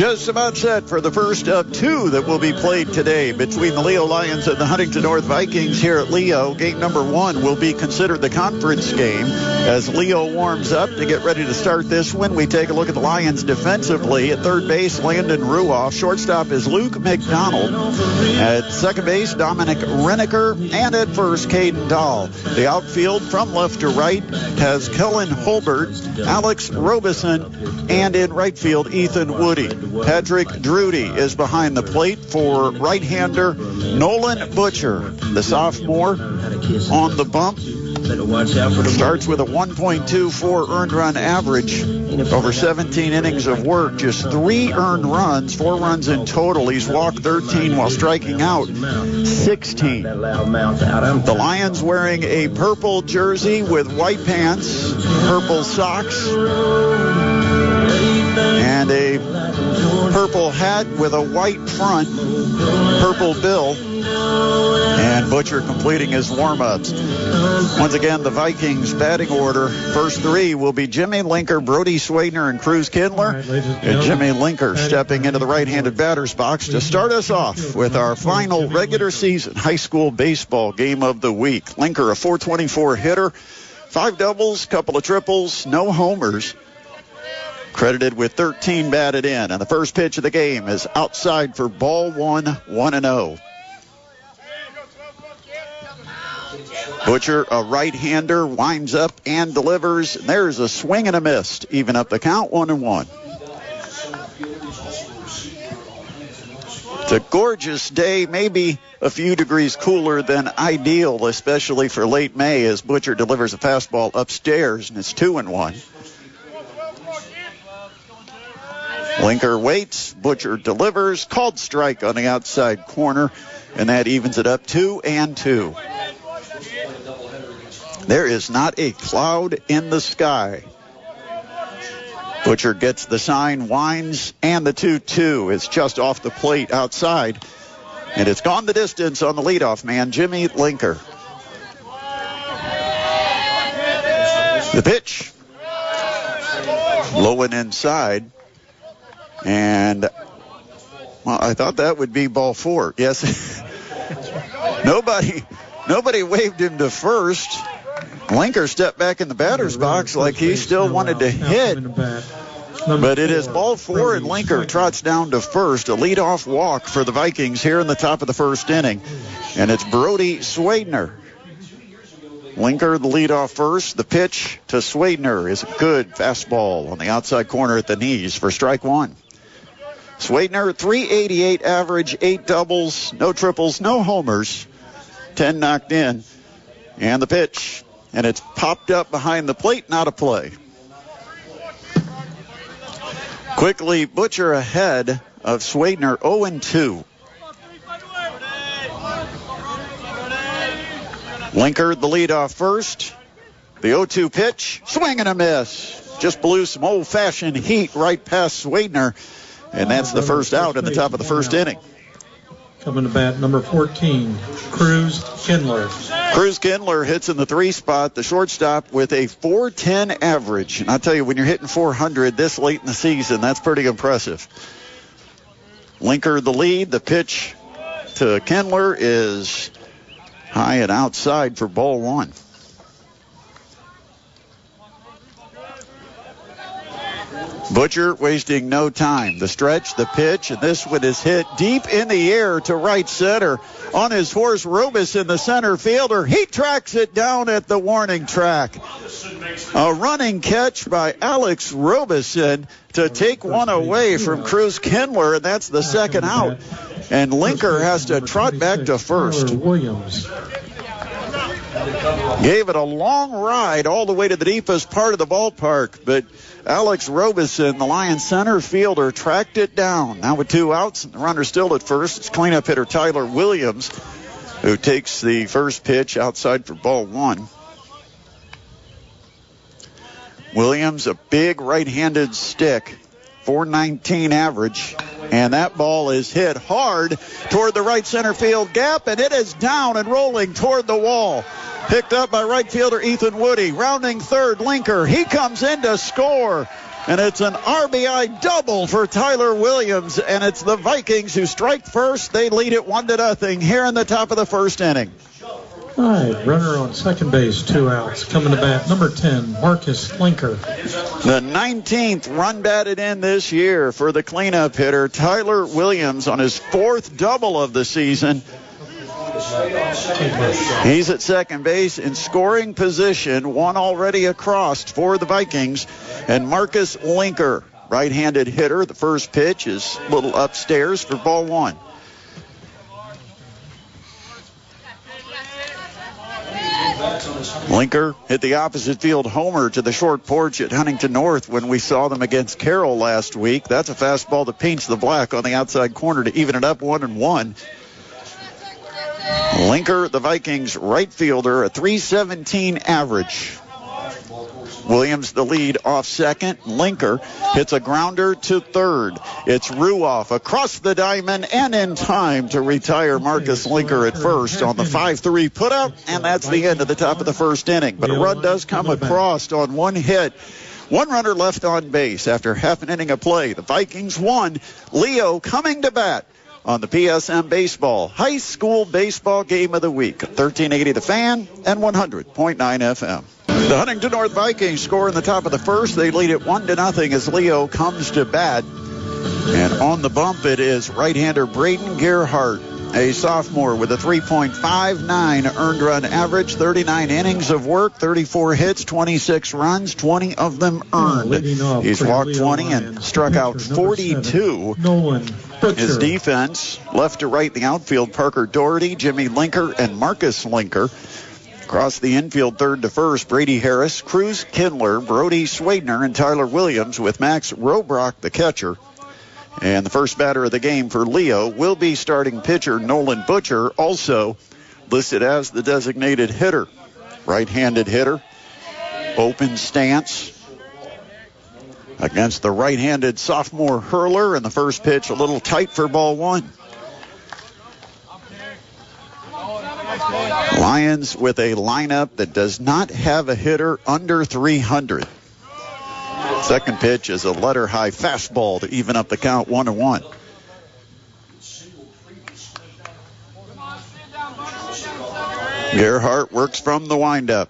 just about set for the first of two that will be played today between the Leo Lions and the Huntington North Vikings here at Leo. Game number one will be considered the conference game as Leo warms up to get ready to start this one. We take a look at the Lions defensively. At third base, Landon Ruoff. Shortstop is Luke McDonald. At second base, Dominic Renneker. And at first, Caden Dahl. The outfield from left to right has Kellen Holbert, Alex Robeson, and in right field, Ethan Woody. Patrick Drudy is behind the plate for right-hander Nolan Butcher, the sophomore on the bump. Starts with a 1.24 earned run average over 17 innings of work. Just 3 earned runs, 4 runs in total. He's walked 13 while striking out 16. The Lions wearing a purple jersey with white pants, purple socks, and a purple hat with a white front, purple bill, and Butcher completing his warm-ups. Once again, the Vikings batting order. First 3 will be Jimmy Linker, Brody Swadener, and Cruz Kindler. And Jimmy Linker stepping into the right-handed batter's box to start us off with our final regular season high school baseball game of the week. Linker, a .424 hitter, 5 doubles, couple of triples, no homers. Credited with 13 batted in. And the first pitch of the game is outside for ball 1, 1-0. Butcher, a right-hander, winds up and delivers. There's a swing and a miss. Even up the count, 1-1. It's a gorgeous day, maybe a few degrees cooler than ideal, especially for late May, as Butcher delivers a fastball upstairs, and it's 2-1. Linker waits, Butcher delivers, called strike on the outside corner, and that evens it up 2-2. There is not a cloud in the sky. Butcher gets the sign, winds, and the 2-2 is just off the plate outside, and it's gone the distance on the leadoff man, Jimmy Linker. The pitch, low and inside. And, well, I thought that would be ball 4. Yes. Nobody waved him to first. Linker stepped back in the batter's box like he still wanted to hit. But it is ball 4, and Linker trots down to first. A leadoff walk for the Vikings here in the top of the first inning. And it's Brody Swadener. Linker, the leadoff first. The pitch to Swadener is a good fastball on the outside corner at the knees for strike 1. Swadener, .388 average, 8 doubles, no triples, no homers, 10 knocked in. And the pitch, and it's popped up behind the plate, not a play. Quickly, Butcher ahead of Swadener, 0-2. Linker, the leadoff first. The 0-2 pitch, swing and a miss. Just blew some old-fashioned heat right past Swadener. And that's the first out in the top of the first inning. Coming to bat, number 14, Cruz Kindler. Cruz Kindler hits in the 3 spot, the shortstop, with a .410 average. And I tell you, when you're hitting 400 this late in the season, that's pretty impressive. Linker the lead. The pitch to Kindler is high and outside for ball 1. Butcher wasting no time. The stretch, the pitch, and this one is hit deep in the air to right center. On his horse, Robeson, the center fielder. He tracks it down at the warning track. A running catch by Alex Robeson to take one away from Cruz Kindler, and that's the second out. And Linker has to trot back to first. Gave it a long ride all the way to the deepest part of the ballpark, but Alex Robeson, the Lions center fielder, tracked it down. Now with 2 outs, and the runner still at first. It's cleanup hitter Tyler Williams, who takes the first pitch outside for ball 1. Williams, a big right-handed stick, .419 average, and that ball is hit hard toward the right center field gap, and it is down and rolling toward the wall. Picked up by right fielder Ethan Woody. Rounding third, Linker. He comes in to score. And it's an RBI double for Tyler Williams, and it's the Vikings who strike first. They lead it 1-0 here in the top of the first inning. All right, runner on second base, 2 outs. Coming to bat, number 10, Marcus Linker. The 19th run batted in this year for the cleanup hitter, Tyler Williams, on his 4th double of the season. He's at second base in scoring position, one already across for the Vikings. And Marcus Linker, right-handed hitter. The first pitch is a little upstairs for ball 1. Linker hit the opposite field homer to the short porch at Huntington North when we saw them against Carroll last week. That's a fastball that paints the black on the outside corner to even it up 1-1. Linker, the Vikings right fielder, a .317 average. Williams the lead off second. Linker hits a grounder to third. It's Ruoff across the diamond and in time to retire Marcus Linker at first on the 5-3 putout, and that's the end of the top of the first inning. But a run does come across on one hit. One runner left on base after half an inning of play. The Vikings won. Leo coming to bat on the PSM Baseball High School Baseball Game of the Week. 1380 The Fan and 100.9 FM. The Huntington North Vikings score in the top of the first. They lead it 1-0 as Leo comes to bat. And on the bump, it is right-hander Braden Gerhardt, a sophomore with a 3.59 earned run average, 39 innings of work, 34 hits, 26 runs, 20 of them earned. He's walked 20 and struck out 42. His defense, left to right in the outfield, Parker Doherty, Jimmy Linker, and Marcus Linker. Across the infield, third to first, Brady Harris, Cruz Kindler, Brody Swadner, and Tyler Williams, with Max Robrock, the catcher. And the first batter of the game for Leo will be starting pitcher Nolan Butcher, also listed as the designated hitter. Right-handed hitter, open stance against the right-handed sophomore hurler, and the first pitch a little tight for ball 1. Lions with a lineup that does not have a hitter under 300. Second pitch is a letter-high fastball to even up the count 1-1. Gerhardt works from the windup.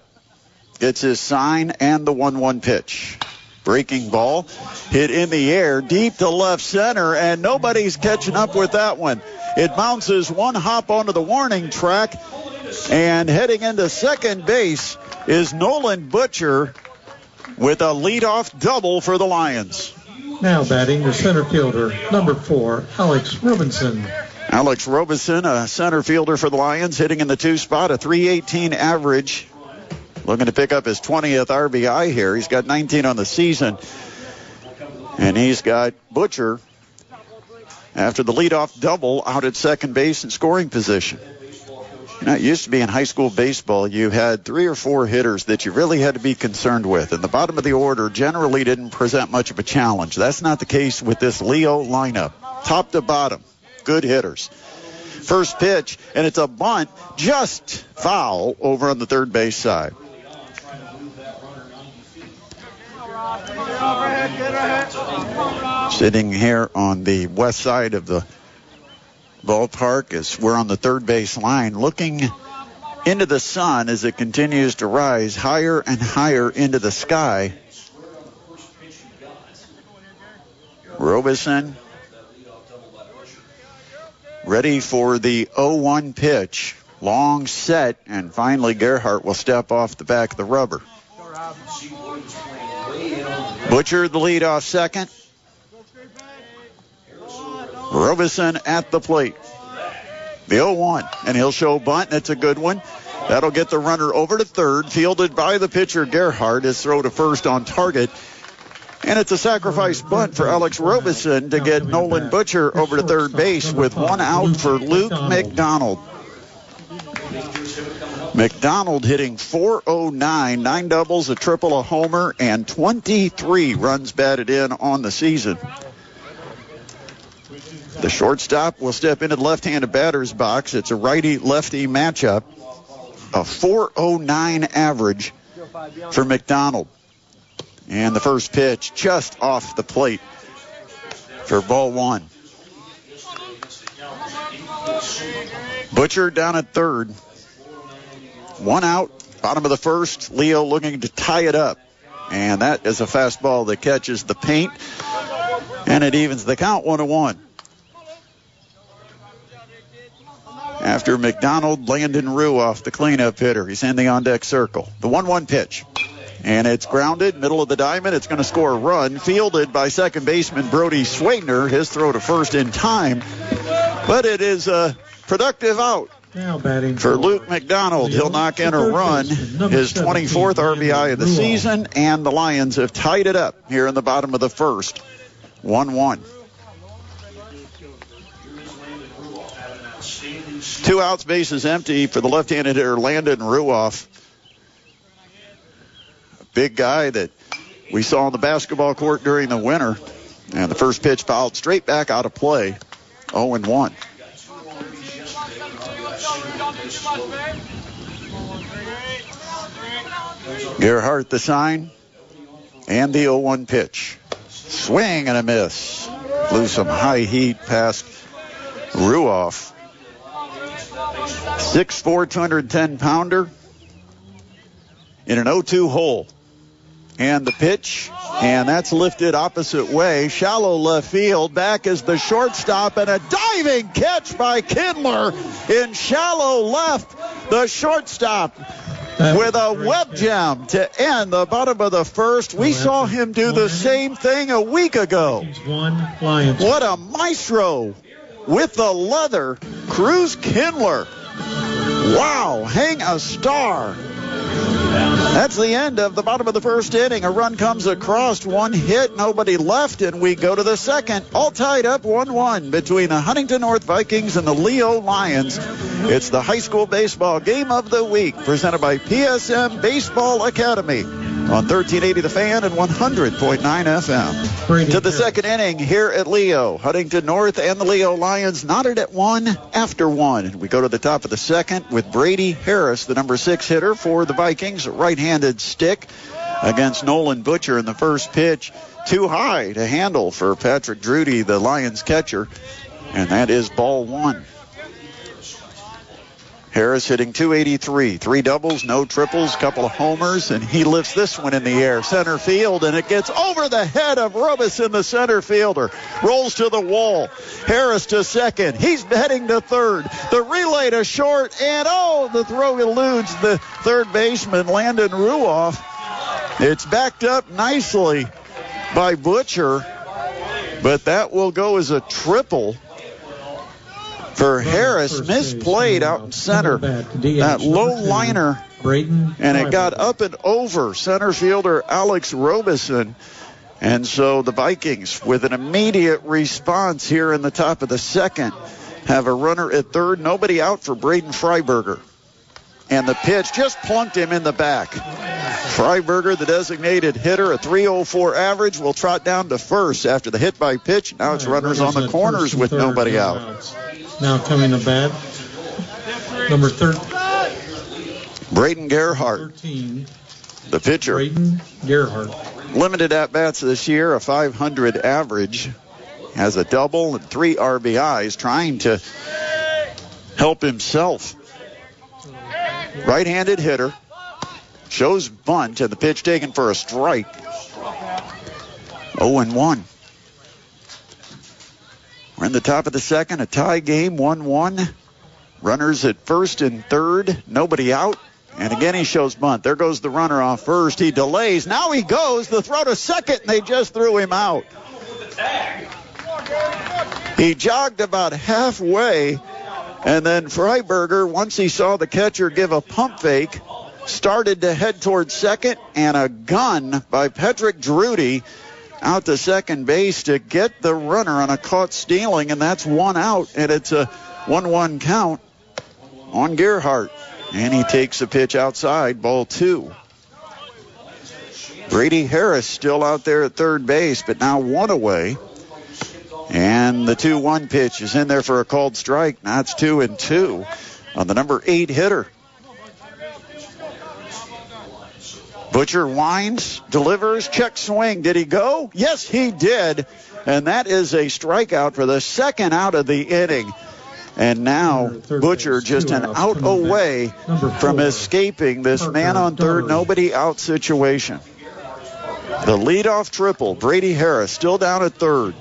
Gets his sign and the 1-1 pitch. Breaking ball hit in the air deep to left center, and nobody's catching up with that one. It bounces one hop onto the warning track, and heading into second base is Nolan Butcher with a leadoff double for the Lions. Now batting the center fielder, number 4, Alex Robinson. Alex Robinson, a center fielder for the Lions, hitting in the 2 spot, a .318 average. Looking to pick up his 20th RBI here. He's got 19 on the season. And he's got Butcher, after the leadoff double, out at second base in scoring position. Now, it used to be in high school baseball, you had 3 or 4 hitters that you really had to be concerned with. And the bottom of the order generally didn't present much of a challenge. That's not the case with this Leo lineup. Top to bottom, good hitters. First pitch, and it's a bunt, just foul over on the third base side. Sitting here on the west side of the ballpark as we're on the third base line, looking into the sun as it continues to rise higher and higher into the sky. Robinson ready for the 0-1 pitch. Long set, and finally Gerhardt will step off the back of the rubber. Butcher the lead off second. Robinson at the plate. The 0-1, and he'll show bunt, and it's a good one. That'll get the runner over to third, fielded by the pitcher Gerhardt. His throw to first on target. And it's a sacrifice bunt for Alex Robinson to get Nolan Butcher over to third base with 1 out for Luke McDonald. McDonald hitting .409, 9 doubles, a triple, a homer, and 23 runs batted in on the season. The shortstop will step into the left-handed batter's box. It's a righty-lefty matchup. A .409 average for McDonald. And the first pitch just off the plate for ball one. Butcher down at third. One out, bottom of the first. Leo looking to tie it up. And that is a fastball that catches the paint. And it evens the count 1-1. After McDonald, Landon Ruoff, the cleanup hitter. He's in the on-deck circle. The 1-1 pitch. And it's grounded, middle of the diamond. It's going to score a run. Fielded by second baseman Brody Swagner. His throw to first in time. But it is a productive out now batting for Luke McDonald. He'll knock in a run, his 24th RBI of the season, and the Lions have tied it up here in the bottom of the first. 1-1. 2 outs, bases empty for the left-handed hitter Landon Ruoff. A big guy that we saw on the basketball court during the winter. And the first pitch fouled straight back out of play. 0-1. Gerhardt the sign. And the 0-1 pitch. Swing and a miss. Blew some high heat past Ruoff. 6'4", 210-pounder in an 0-2 hole. And the pitch, and that's lifted opposite way. Shallow left field. Back is the shortstop, and a diving catch by Kindler in shallow left. The shortstop with a web jam to end the bottom of the first. We saw him do the same thing a week ago. What a maestro with the leather. Cruz Kindler. Wow, hang a star. That's the end of the bottom of the first inning. A run comes across, one hit, nobody left, and we go to the second. All tied up 1-1 between the Huntington North Vikings and the Leo Lions. It's the high school baseball game of the week, presented by PSM Baseball Academy on 1380 The Fan and 100.9 FM. To the second inning here at Leo. Huntington North and the Leo Lions knotted at 1 after 1. We go to the top of the second with Brady Harris, the number 6 hitter for the Vikings. Right-handed stick against Nolan Butcher in the first pitch. Too high to handle for Patrick Drudy, the Lions catcher. And that is ball one. Harris hitting .283, 3 doubles, no triples, couple of homers, and he lifts this one in the air. Center field, and it gets over the head of Robeson, the center fielder. Rolls to the wall. Harris to second. He's heading to third. The relay to short, and the throw eludes the third baseman, Landon Ruoff. It's backed up nicely by Butcher, but that will go as a triple. For Harris, misplayed out in center. That low liner, and it got up and over center fielder Alex Robeson. And so the Vikings, with an immediate response here in the top of the second, have a runner at third. Nobody out for Braden Freiberger. And the pitch just plunked him in the back. Freiberger, the designated hitter, a .304 average, will trot down to first after the hit by pitch. Now it's runners on the corners with nobody out. Now coming to bat, number 13. Braden Gerhardt, 13. The pitcher. Braden Gerhardt. Limited at-bats this year, a .500 average. Has a double and 3 RBIs, trying to help himself. Right-handed hitter. Shows bunt, and the pitch taken for a strike. 0-1. We're in the top of the second, a tie game, 1-1. Runners at first and third, nobody out. And again, he shows bunt. There goes the runner off first. He delays. Now he goes. The throw to second, and they just threw him out. He jogged about halfway, and then Freiberger, once he saw the catcher give a pump fake, started to head towards second, and a gun by Patrick Drudy out to second base to get the runner on a caught stealing, and that's 1 out, and it's a 1-1 count on Gerhardt. And he takes a pitch outside, ball 2. Brady Harris still out there at third base, but now 1 away. And the 2-1 pitch is in there for a called strike. Now it's 2-2 on the number 8 hitter. Butcher winds, delivers, check swing. Did he go? Yes, he did. And that is a strikeout for the second out of the inning. And now Butcher just an out away from escaping this man on third, nobody out situation. The leadoff triple, Brady Harris still down at third.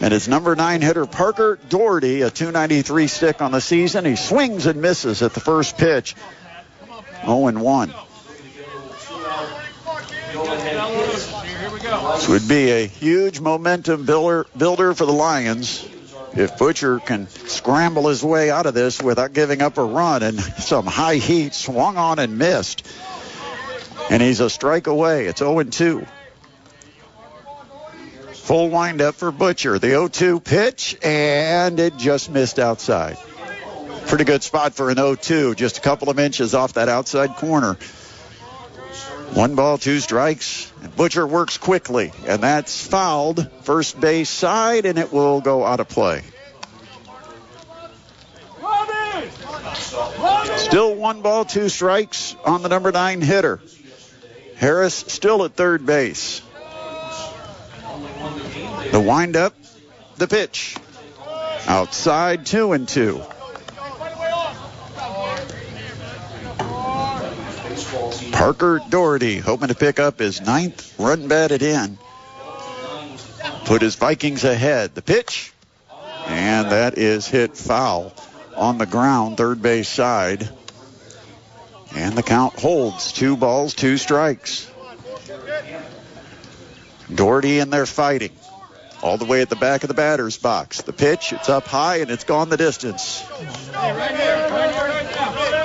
And his number 9 hitter, Parker Doherty, a .293 stick on the season. He swings and misses at the first pitch. 0-1. This would be a huge momentum builder for the Lions if Butcher can scramble his way out of this without giving up a run. And some high heat, swung on and missed. And he's a strike away. It's 0-2. Full windup for Butcher. The 0-2 pitch, and it just missed outside. Pretty good spot for an 0-2, just a couple of inches off that outside corner. 1 ball, 2 strikes. And Butcher works quickly, and that's fouled. First base side, and it will go out of play. Still 1 ball, 2 strikes on the number 9 hitter. Harris still at third base. The windup, the pitch. Outside, 2-2. Parker Doherty hoping to pick up his 9th run batted in. Put his Vikings ahead. The pitch, and that is hit foul on the ground, third base side. And the count holds. 2 balls, 2 strikes. Doherty in there fighting. All the way at the back of the batter's box. The pitch, it's up high, and it's gone the distance.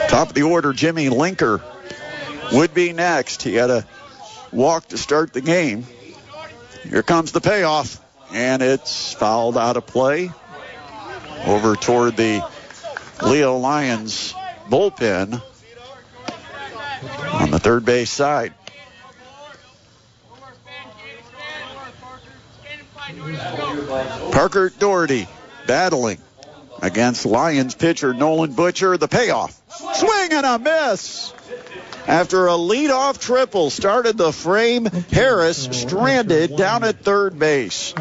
Top of the order, Jimmy Linker would be next. He had a walk to start the game. Here comes the payoff, and it's fouled out of play over toward the Leo Lions bullpen on the third base side. Parker Doherty battling against Lions pitcher Nolan Butcher. The payoff. Swing and a miss. After a leadoff triple started the frame, Harris stranded down at third base.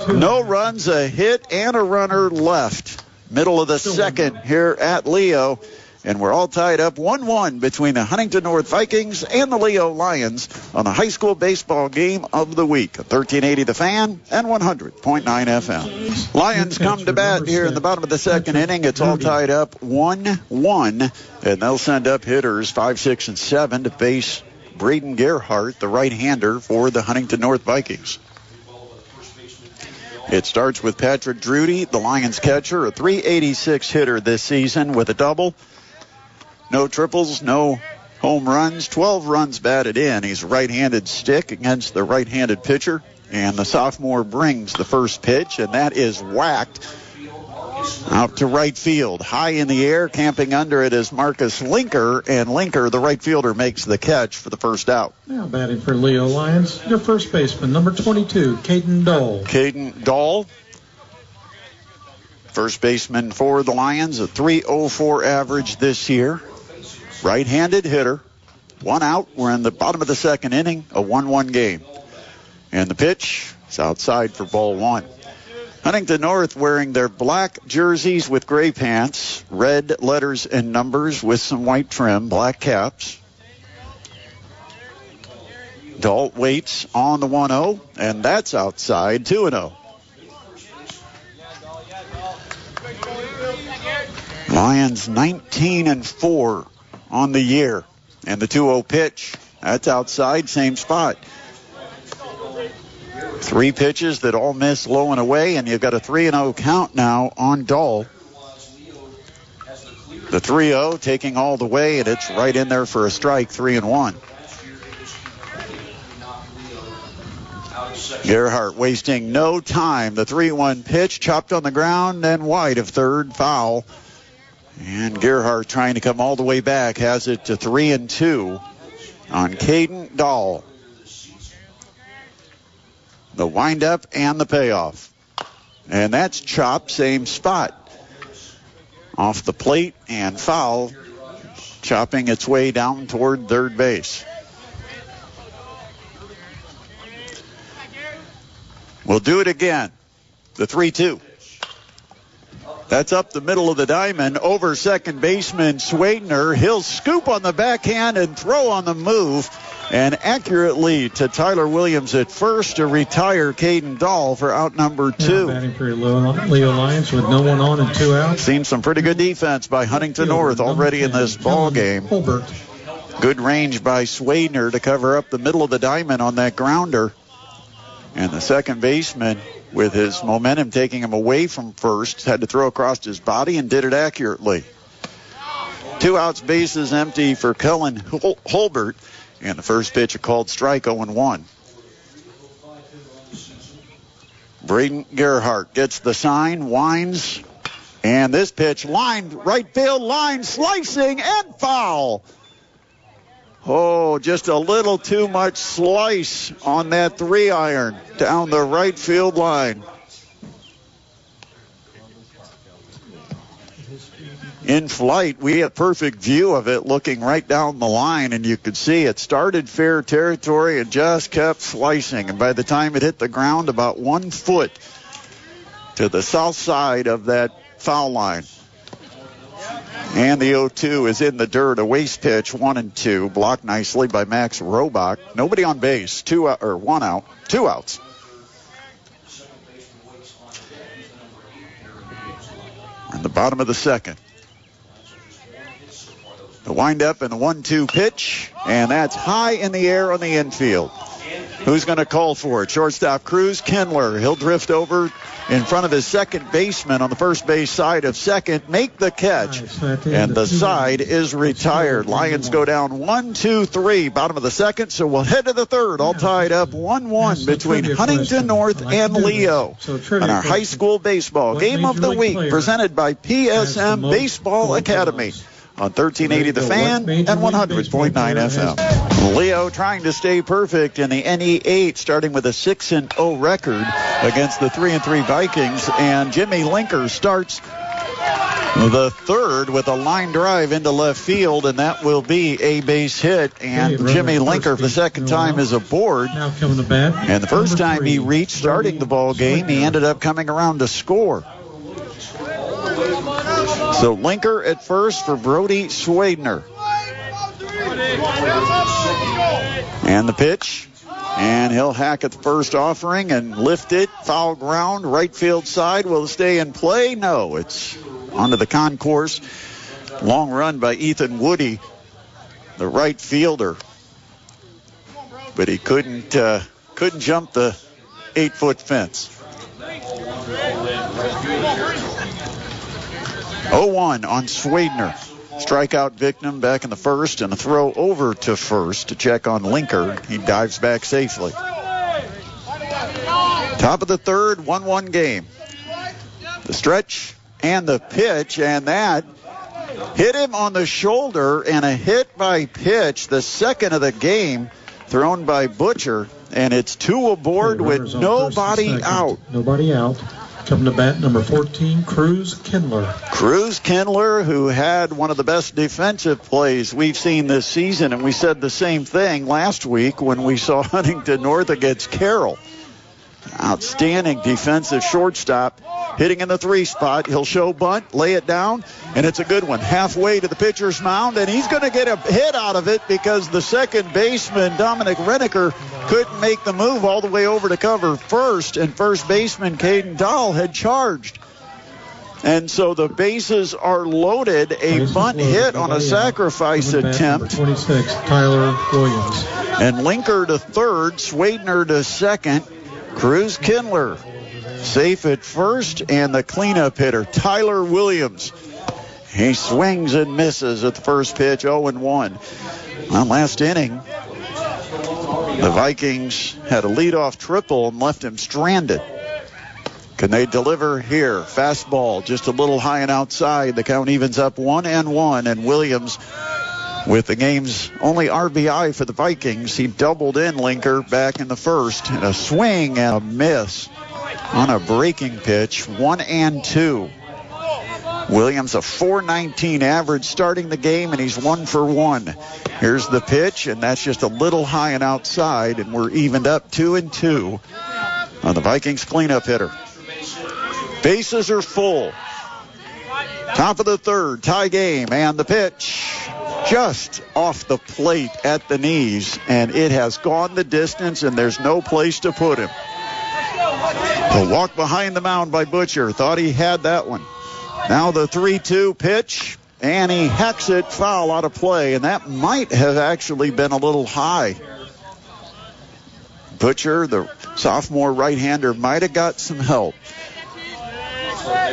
No runs, a hit, and a runner left. Middle of the second here at Leo. And we're all tied up 1-1 between the Huntington North Vikings and the Leo Lions on the high school baseball game of the week. 1380 The Fan and 100.9 FM. Lions come to bat here in the bottom of the second inning. It's all tied up 1-1. And they'll send up hitters 5, 6, and 7 to face Braden Gerhardt, the right-hander for the Huntington North Vikings. It starts with Patrick Drudy, the Lions catcher, a .386 hitter this season with a double. No triples, no home runs, 12 runs batted in. He's a right-handed stick against the right-handed pitcher. And the sophomore brings the first pitch, and that is whacked out to right field. High in the air, camping under it is Marcus Linker, and Linker, the right fielder, makes the catch for the first out. Now batting for Leo Lions, your first baseman, number 22, Caden Dahl. Caden Dahl, first baseman for the Lions, a .304 average this year. Right-handed hitter. 1 out. We're in the bottom of the second inning, a 1-1 game. And the pitch is outside for ball 1. Huntington North wearing their black jerseys with gray pants, red letters and numbers with some white trim, black caps. Dahl waits on the 1-0, and that's outside, 2-0. Lions 19-4 on the year. And the 2-0 pitch, that's outside, same spot. 3 pitches that all miss low and away, and you've got a 3-0 count now on Dahl. The 3-0 taking all the way, and it's right in there for a strike, 3-1. Gerhardt wasting no time. The 3-1 pitch chopped on the ground and wide of third, foul. And Gerhardt trying to come all the way back, has it to 3-2 on Caden Dahl. The windup and the payoff. And that's chopped, same spot. Off the plate and foul, chopping its way down toward third base. We'll do it again. The 3-2. That's up the middle of the diamond over second baseman Swadner. He'll scoop on the backhand and throw on the move. And accurately to Tyler Williams at first to retire Caden Dahl for out number 2. Batting for Leo Lions with no one on and 2 outs. Seen some pretty good defense by Huntington North already in this ball game. Good range by Swadner to cover up the middle of the diamond on that grounder. And the second baseman, with his momentum taking him away from first, had to throw across his body and did it accurately. 2 outs, bases empty for Cullen Holbert. And the first pitch, a called strike, 0-1. Braden Gerhardt gets the sign, winds, and this pitch lined right field line, slicing and foul. Oh, just a little too much slice on that 3-iron down the right field line. In flight, we had a perfect view of it looking right down the line, and you could see it started fair territory and just kept slicing. And by the time it hit the ground, about 1 foot to the south side of that foul line. And the 0-2 is in the dirt. A waste pitch, 1-2, blocked nicely by Max Robach. Nobody on base, 1 out, 2 outs. In the bottom of the second. The windup and the 1-2 pitch, and that's high in the air on the infield. Who's going to call for it? Shortstop Cruz Kindler. He'll drift over in front of his second baseman on the first base side of second, make the catch, and the side is retired. Lions go down 1-2-3, bottom of the second, so we'll head to the third, all tied up 1-1 between Huntington North and Leo on our high school baseball game of the week, presented by PSM Baseball Academy on 1380 The Fan and 100.9 FM. Leo trying to stay perfect in the NE8, starting with a 6-0 record against the 3-3 Vikings. And Jimmy Linker starts the third with a line drive into left field, and that will be a base hit. And Jimmy Linker, for the second time, is aboard. Now coming to bat. And the first time he reached starting the ball game, he ended up coming around to score. So Linker at first for Brody Swadner. And the pitch. And he'll hack at the first offering and lift it. Foul ground, right field side. Will it stay in play? No, it's onto the concourse. Long run by Ethan Woody, the right fielder. But he couldn't jump the 8-foot fence. 0-1 on Swadner. Strikeout victim back in the first, and a throw over to first to check on Linker. He dives back safely. Top of the third, 1-1 game. The stretch and the pitch, and that hit him on the shoulder, and a hit by pitch, the second of the game, thrown by Butcher, and it's 2 aboard with nobody out. Nobody out. Coming to bat, number 14, Cruz Kindler. Cruz Kindler, who had one of the best defensive plays we've seen this season, and we said the same thing last week when we saw Huntington North against Carroll. Outstanding defensive shortstop, hitting in the 3 spot. He'll show bunt, lay it down, and it's a good one. Halfway to the pitcher's mound, and he's going to get a hit out of it because the second baseman, Dominic Renneker, couldn't make the move all the way over to cover first, and first baseman Caden Dahl had charged. And so the bases are loaded. A bunt hit on a sacrifice attempt. 26, Tyler Williams. And Linker to third, Swadner to second. Cruz Kindler safe at first, and the cleanup hitter, Tyler Williams. He swings and misses at the first pitch, 0-1. Well, last inning, the Vikings had a leadoff triple and left him stranded. Can they deliver here? Fastball just a little high and outside. The count evens up 1-1, and Williams, with the game's only RBI for the Vikings, he doubled in Linker back in the first. And a swing and a miss on a breaking pitch, 1-2. Williams a .419 average starting the game, and he's 1 for 1. Here's the pitch, and that's just a little high and outside, and we're evened up 2-2 the Vikings cleanup hitter. Bases are full. Top of the third, tie game, and the pitch just off the plate at the knees, and it has gone the distance, and there's no place to put him. The walk behind the mound by Butcher. Thought he had that one. Now the 3-2 pitch, and he hacks it foul out of play, and that might have actually been a little high. Butcher, the sophomore right-hander, might have got some help.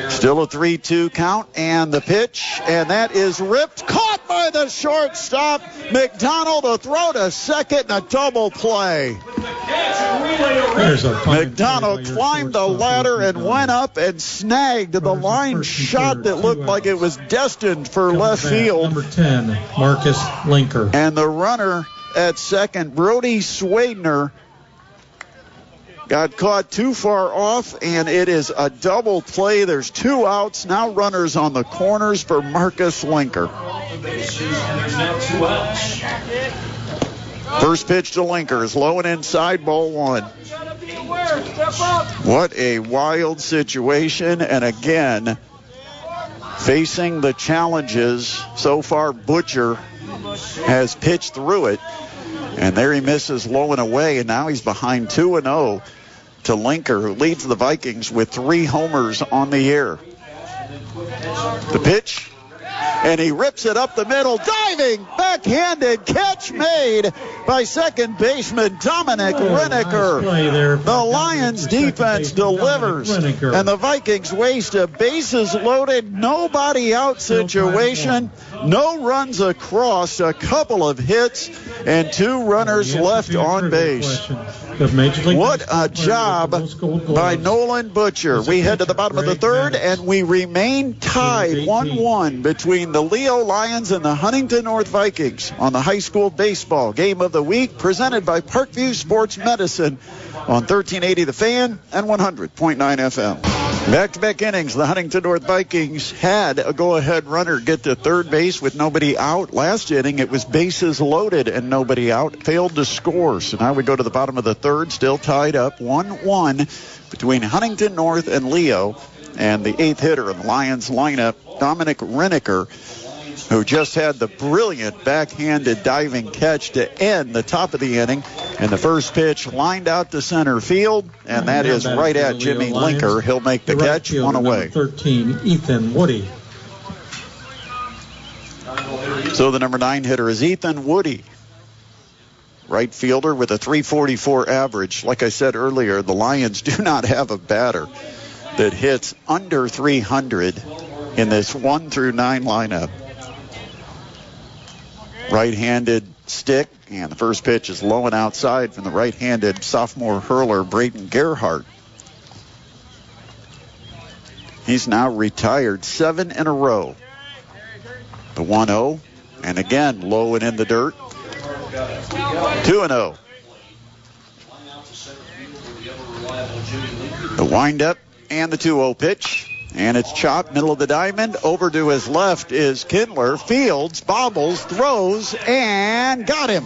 Still a 3-2 count, and the pitch, and that is ripped, caught by the shortstop. McDonald, a throw to second, and a double play. McDonald climbed the ladder and went up and snagged the line shot that looked like it was destined for left field. Number 10, Marcus Linker. And the runner at second, Brody Swadner, got caught too far off, and it is a double play. There's 2 outs. Now runners on the corners for Marcus Linker. First pitch to Linker is low and inside, ball 1. What a wild situation, and again, facing the challenges. So far, Butcher has pitched through it. And there he misses low and away, and now he's behind 2-0 to Linker, who leads the Vikings with 3 homers on the year. The pitch, and he rips it up the middle. Diving, backhanded catch made by second baseman Dominic Reneker. The Lions defense delivers, and the Vikings waste a bases loaded, nobody out situation. No runs across, a couple of hits, and 2 runners left on base. What a job by Nolan Butcher. We head to the bottom of the third, and we remain tied 1-1 between the Leo Lions and the Huntington North Vikings on the high school baseball game of the week, presented by Parkview Sports Medicine on 1380 The Fan and 100.9 FM. Back-to-back innings, the Huntington North Vikings had a go-ahead runner get to third base with nobody out. Last inning, it was bases loaded and nobody out. Failed to score. So now we go to the bottom of the third, still tied up 1-1 between Huntington North and Leo. And the 8th hitter in the Lions lineup, Dominic Reneker, who just had the brilliant backhanded diving catch to end the top of the inning. And the first pitch lined out to center field, and that is right at Jimmy Linker. He'll make the catch, 1 away. 13, Ethan Woody. So the number 9 hitter is Ethan Woody. Right fielder with a .344 average. Like I said earlier, the Lions do not have a batter that hits under 300 in this 1 through 9 lineup. Right-handed stick, and the first pitch is low and outside from the right-handed sophomore hurler Braden Gerhardt. He's now retired 7 in a row. The 1-0, and again low and in the dirt. 2-0. The windup and the 2-0 pitch. And it's chopped, middle of the diamond. Over to his left is Kindler. Fields, bobbles, throws, and got him.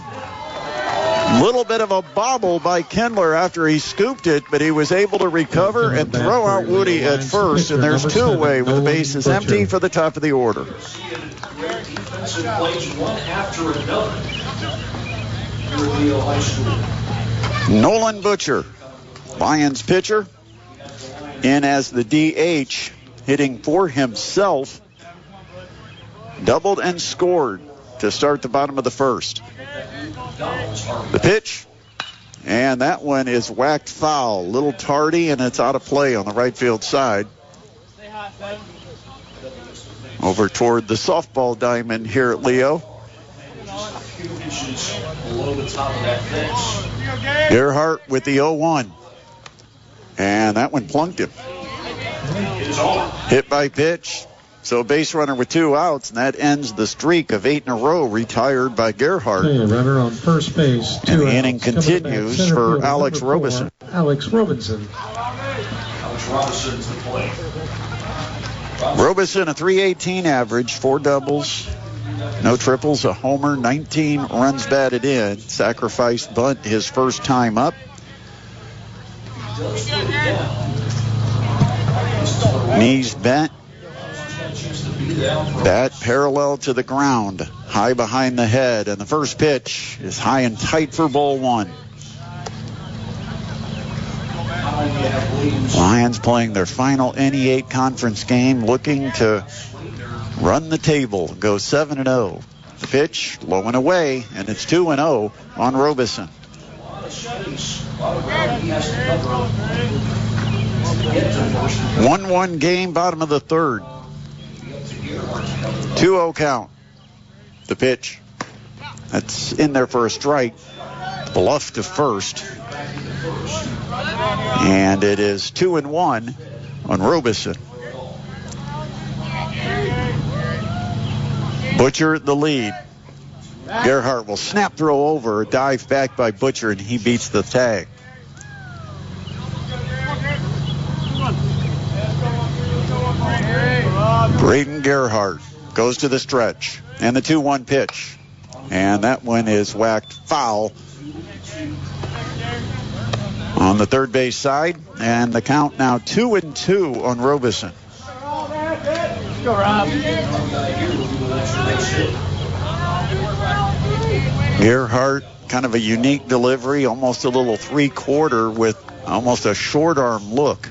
Little bit of a bobble by Kindler after he scooped it, but he was able to recover and throw out Woody at first. And there's 2 away with the bases empty for the top of the order. Nolan Butcher, Lions pitcher, in as the DH, hitting for himself. Doubled and scored to start the bottom of the first. The pitch, and that one is whacked foul. A little tardy, and it's out of play on the right field side. Over toward the softball diamond here at Leo. Gerhardt with the 0-1. And that one plunked him. Hit by pitch. So a base runner with 2 outs, and that ends the streak of 8 in a row retired by Gerhardt. Runner on first base. And the inning continues for Alex Robinson. Alex Robinson to play. Robinson, a .318 average, 4 doubles, no triples, a homer, 19 runs batted in. Sacrifice bunt his first time up. Knees bent. Bat parallel to the ground. High behind the head. And the first pitch is high and tight for ball one. Lions playing their final NE8 conference game, looking to run the table, go 7-0. The pitch, low and away, and it's 2-0 on Robeson. 1-1 game, bottom of the third. 2-0 count. The pitch, that's in there for a strike. Bluff to first. And it is 2-1 on Robeson. Butcher the lead. Gerhardt will snap throw over, dive back by Butcher, and he beats the tag. Braden Gerhardt goes to the stretch, and the 2-1 pitch. And that one is whacked foul on the third base side, and the count now 2-2 on Robeson. Go, Rob. Gerhardt, kind of a unique delivery, almost a little three-quarter with almost a short arm look.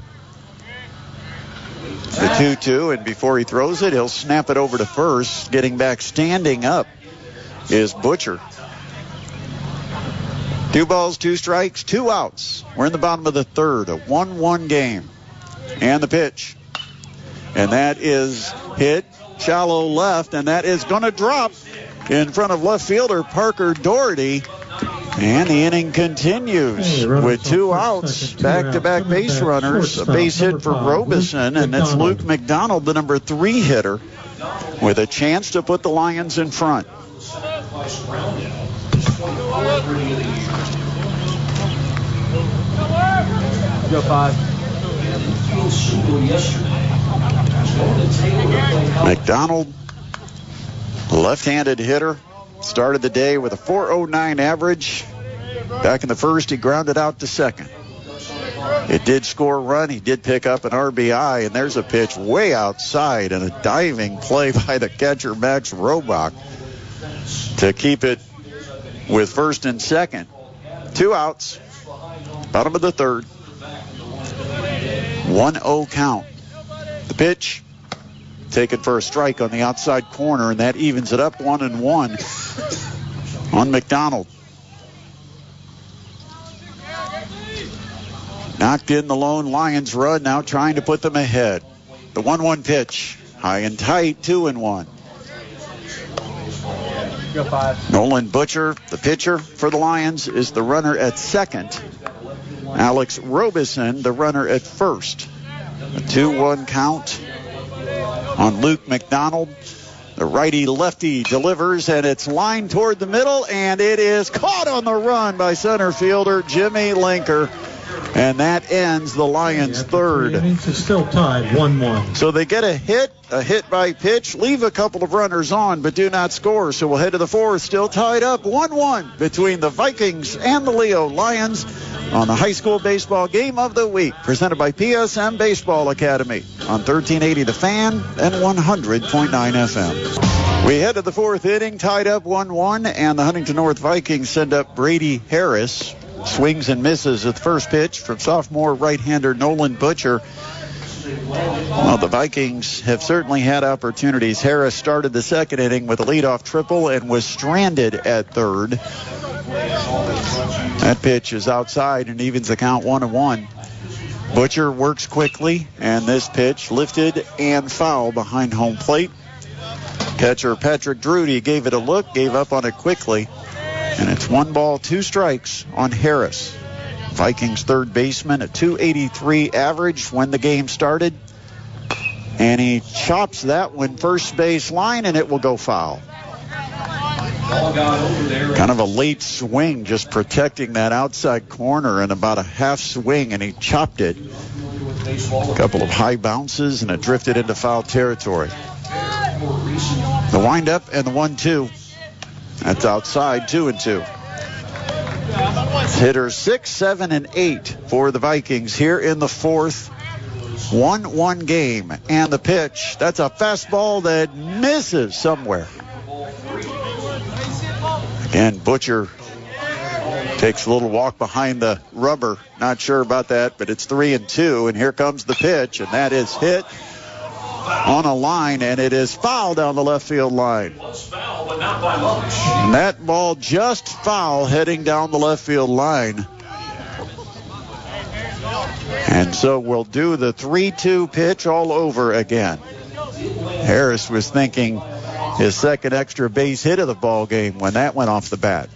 The 2-2, and before he throws it, he'll snap it over to first. Getting back, standing up, is Butcher. 2 balls, 2 strikes, 2 outs. We're in the bottom of the third, a 1-1 game. And the pitch. And that is hit shallow left, and that is going to drop in front of left fielder Parker Doherty. And the inning continues with 2 outs, back-to-back base runners, a base hit for Robeson, and it's Luke McDonald, the number 3 hitter, with a chance to put the Lions in front. Go 5. McDonald, left-handed hitter, started the day with a .409 average. Back in the first, he grounded out to second. It did score a run. He did pick up an RBI, and there's a pitch way outside and a diving play by the catcher, Max Robach, to keep it with first and second. 2 outs, bottom of the third. 1-0 count. The pitch, taken for a strike on the outside corner, and that evens it up 1-1 on McDonald. Knocked in the lone Lions run, now trying to put them ahead. The 1-1 pitch, high and tight, 2-1. Go 5. Nolan Butcher, the pitcher for the Lions, is the runner at second. Alex Robeson, the runner at first. A 2-1 count on Luke McDonald. The righty-lefty delivers, and it's lined toward the middle, and it is caught on the run by center fielder Jimmy Linker. And that ends the Lions' third. It's still tied 1-1. So they get a hit by pitch, leave a couple of runners on, but do not score. So we'll head to the fourth, still tied up 1-1 between the Vikings and the Leo Lions on the high school baseball game of the week, presented by PSM Baseball Academy on 1380 The Fan and 100.9 FM. We head to the fourth inning, tied up 1-1, and the Huntington North Vikings send up Brady Harris. Swings and misses at the first pitch from sophomore right-hander Nolan Butcher. Well, the Vikings have certainly had opportunities. Harris started the second inning with a leadoff triple and was stranded at third. That pitch is outside and evens the count 1-1. Butcher works quickly, and this pitch lifted and foul behind home plate. Catcher Patrick Drudy gave it a look, gave up on it quickly. And it's 1 ball, 2 strikes on Harris. Vikings third baseman, a .283 average when the game started. And he chops that one first base line, and it will go foul. Kind of a late swing, just protecting that outside corner, and about a half swing, and he chopped it. A couple of high bounces, and it drifted into foul territory. The windup and the 1-2. That's outside, 2-2. Hitters 6, 7, and 8 for the Vikings here in the fourth. 1-1 game. And the pitch, that's a fastball that misses somewhere. Again, Butcher takes a little walk behind the rubber. Not sure about that, but it's 3-2. And here comes the pitch, and that is hit on a line, and it is foul down the left field line. And that ball just foul heading down the left field line. And so we'll do the 3-2 pitch all over again. Harris was thinking his second extra base hit of the ball game when that went off the bat.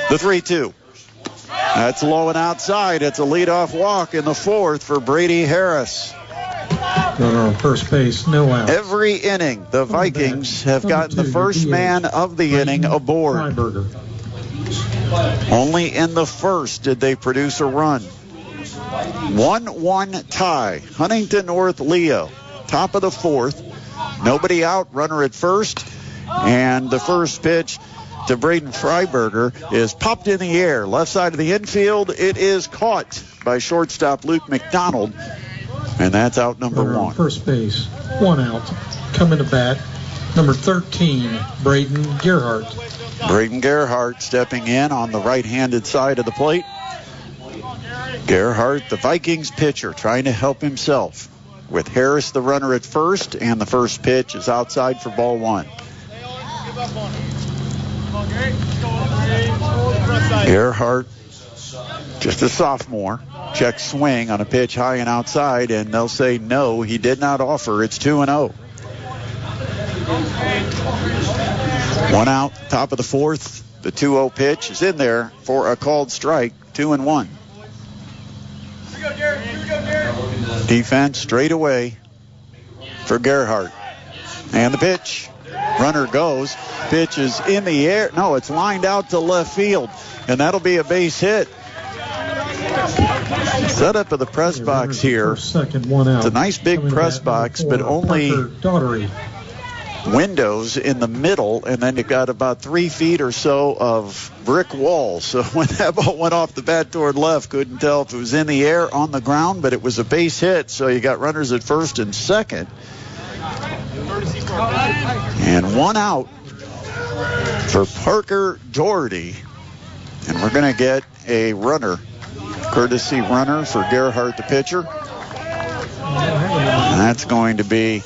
The 3-2. That's low and outside. It's a leadoff walk in the fourth for Brady Harris. Runner on first base, no out. Every inning, the Vikings have gotten the first man of the inning aboard. Only in the first did they produce a run. 1-1 tie. Huntington North Leo. Top of the fourth. Nobody out. Runner at first. And the first pitch to Braden Freiberger is popped in the air. Left side of the infield. It is caught by shortstop Luke McDonald. And that's out number one. First base, one out. Coming to bat, number 13, Braden Gerhardt. Braden Gerhardt stepping in on the right-handed side of the plate. Gerhardt, the Vikings pitcher, trying to help himself. With Harris, the runner at first, and the first pitch is outside for ball one. Gerhardt, just a sophomore. Check swing on a pitch high and outside, and they'll say no, he did not offer. It's 2-0. One out, top of the fourth. The 2-0 pitch is in there for a called strike. 2-1. Defense straight away for Gerhardt. And the pitch. Runner goes. Pitch is in the air. No, it's lined out to left field. And that'll be a base hit. Set up of the press box here. Second, one out. It's a nice big press box, but only windows in the middle, and then you've got about 3 feet or so of brick wall. So when that ball went off the bat toward left, couldn't tell if it was in the air, on the ground, but it was a base hit. So you got runners at first and second. And one out for Parker Doherty. And we're going to get a runner, courtesy runner for Gerhardt, the pitcher. And that's going to be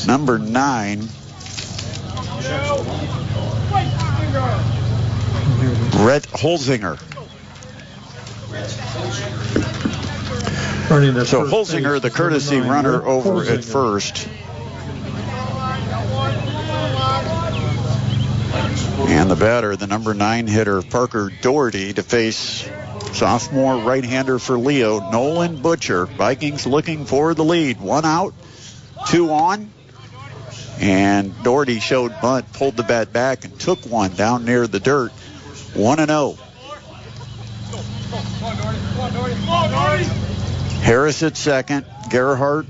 number 9, Brett Holzinger. So Holzinger, the courtesy runner, over at first. And the batter, the number 9 hitter, Parker Doherty, to face sophomore right-hander for Leo, Nolan Butcher. Vikings looking for the lead. One out, 2 on. And Doherty showed bunt, pulled the bat back, and took one down near the dirt. 1-0. Harris at second. Gerhardt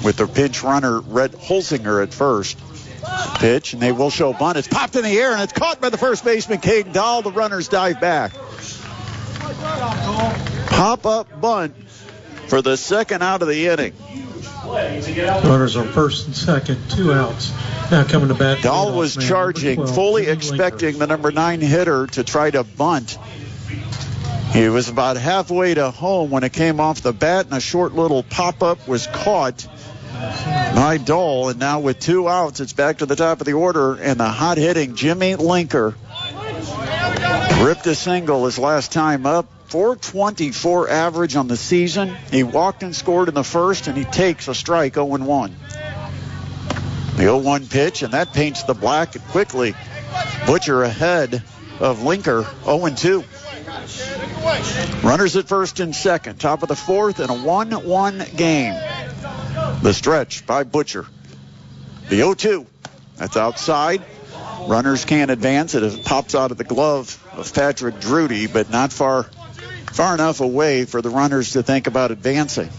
with the pinch runner, Red Holzinger, at first. Pitch, and they will show bunt. It's popped in the air, and it's caught by the first baseman, Caden Dahl. The runners dive back. Pop-up bunt for the second out of the inning. Runners on first and second, 2 outs. Now coming to bat. Dahl was charging, fully expecting the number 9 hitter to try to bunt. He was about halfway to home when it came off the bat, and a short little pop-up was caught by Dahl. And now with 2 outs, it's back to the top of the order, and the hot-hitting Jimmy Linker ripped a single his last time up. 424 average on the season. He walked and scored in the first, and he takes a strike, 0-1. The 0-1 pitch, and that paints the black quickly. Butcher ahead of Linker, 0-2. Runners at first and second, top of the fourth, and a 1-1 game. The stretch by Butcher. The 0-2, that's outside. Runners can't advance. It pops out of the glove of Patrick Drudy, but not far enough away for the runners to think about advancing.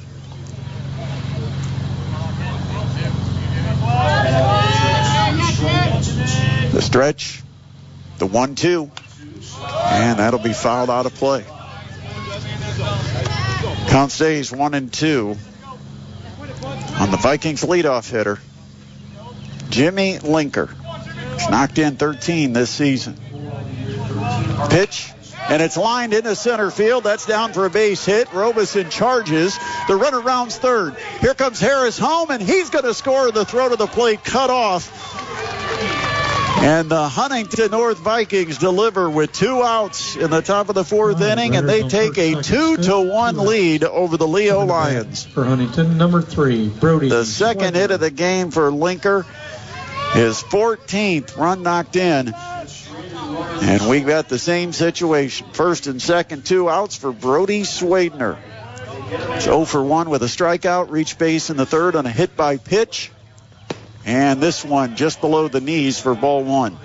The stretch, the 1-2. And that'll be fouled out of play. Count stays 1-2 on the Vikings leadoff hitter, Jimmy Linker. He's knocked in 13 this season. Pitch, and it's lined into center field. That's down for a base hit. Robeson charges. The runner rounds third. Here comes Harris home, and he's going to score. The throw to the plate cut off. And the Huntington North Vikings deliver with 2 outs in the top of the 4th inning, and they take a 2-1 lead over the Leo Lions. For Huntington, number 3, Brody. The second hit of the game for Linker, his 14th run knocked in. And we've got the same situation. First and second, 2 outs for Brody Swadner. It's 0 for 1 with a strikeout, reach base in the third on a hit by pitch. And this one just below the knees for ball 1.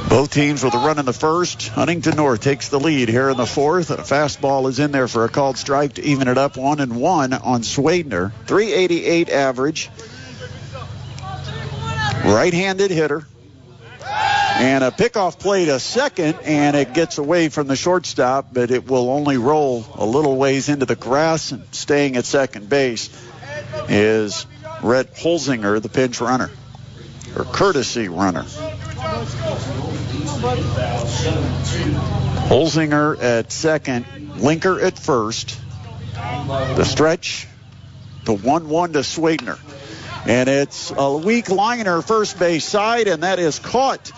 Both teams with a run in the first. Huntington North takes the lead here in the 4th. A fastball is in there for a called strike to even it up 1-1 on Swadner. 388 average. Right-handed hitter. And a pickoff play to second, and it gets away from the shortstop, but it will only roll a little ways into the grass, and staying at second base is Rhett Holzinger, the pinch runner, or courtesy runner. Holzinger at second, Linker at first. The stretch, the 1-1 to Swadner. And it's a weak liner first base side, and that is caught.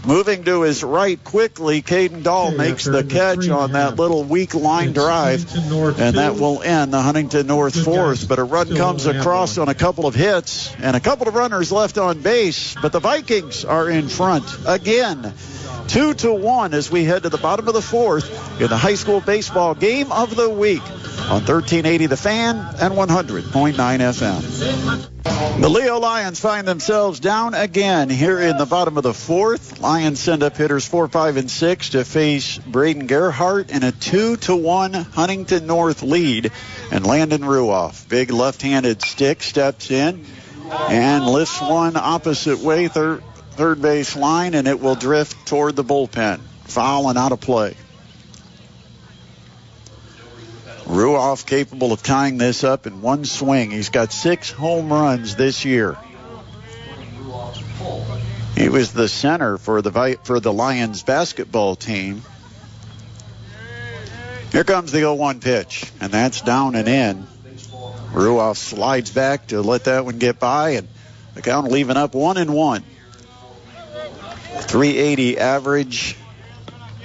Moving to his right quickly, Caden Dahl makes the catch on that little weak line drive, and that will end the Huntington North 4th. But a run comes across on a couple of hits, and a couple of runners left on base, but the Vikings are in front again. 2-1 as we head to the bottom of the 4th in the high school baseball game of the week on 1380 The Fan and 100.9 FM. The Leo Lions find themselves down again here in the bottom of the 4th. Lions send up hitters 4, 5, and 6 to face Braden Gerhardt in a 2-1 Huntington North lead. And Landon Ruoff, big left-handed stick, steps in and lifts one opposite way, third base line, and it will drift toward the bullpen. Foul and out of play. Ruoff capable of tying this up in one swing. He's got 6 home runs this year. He was the center for the Lions basketball team. Here comes the 0-1 pitch, and that's down and in. Ruoff slides back to let that one get by, and the count leaving up 1-1. 380 average.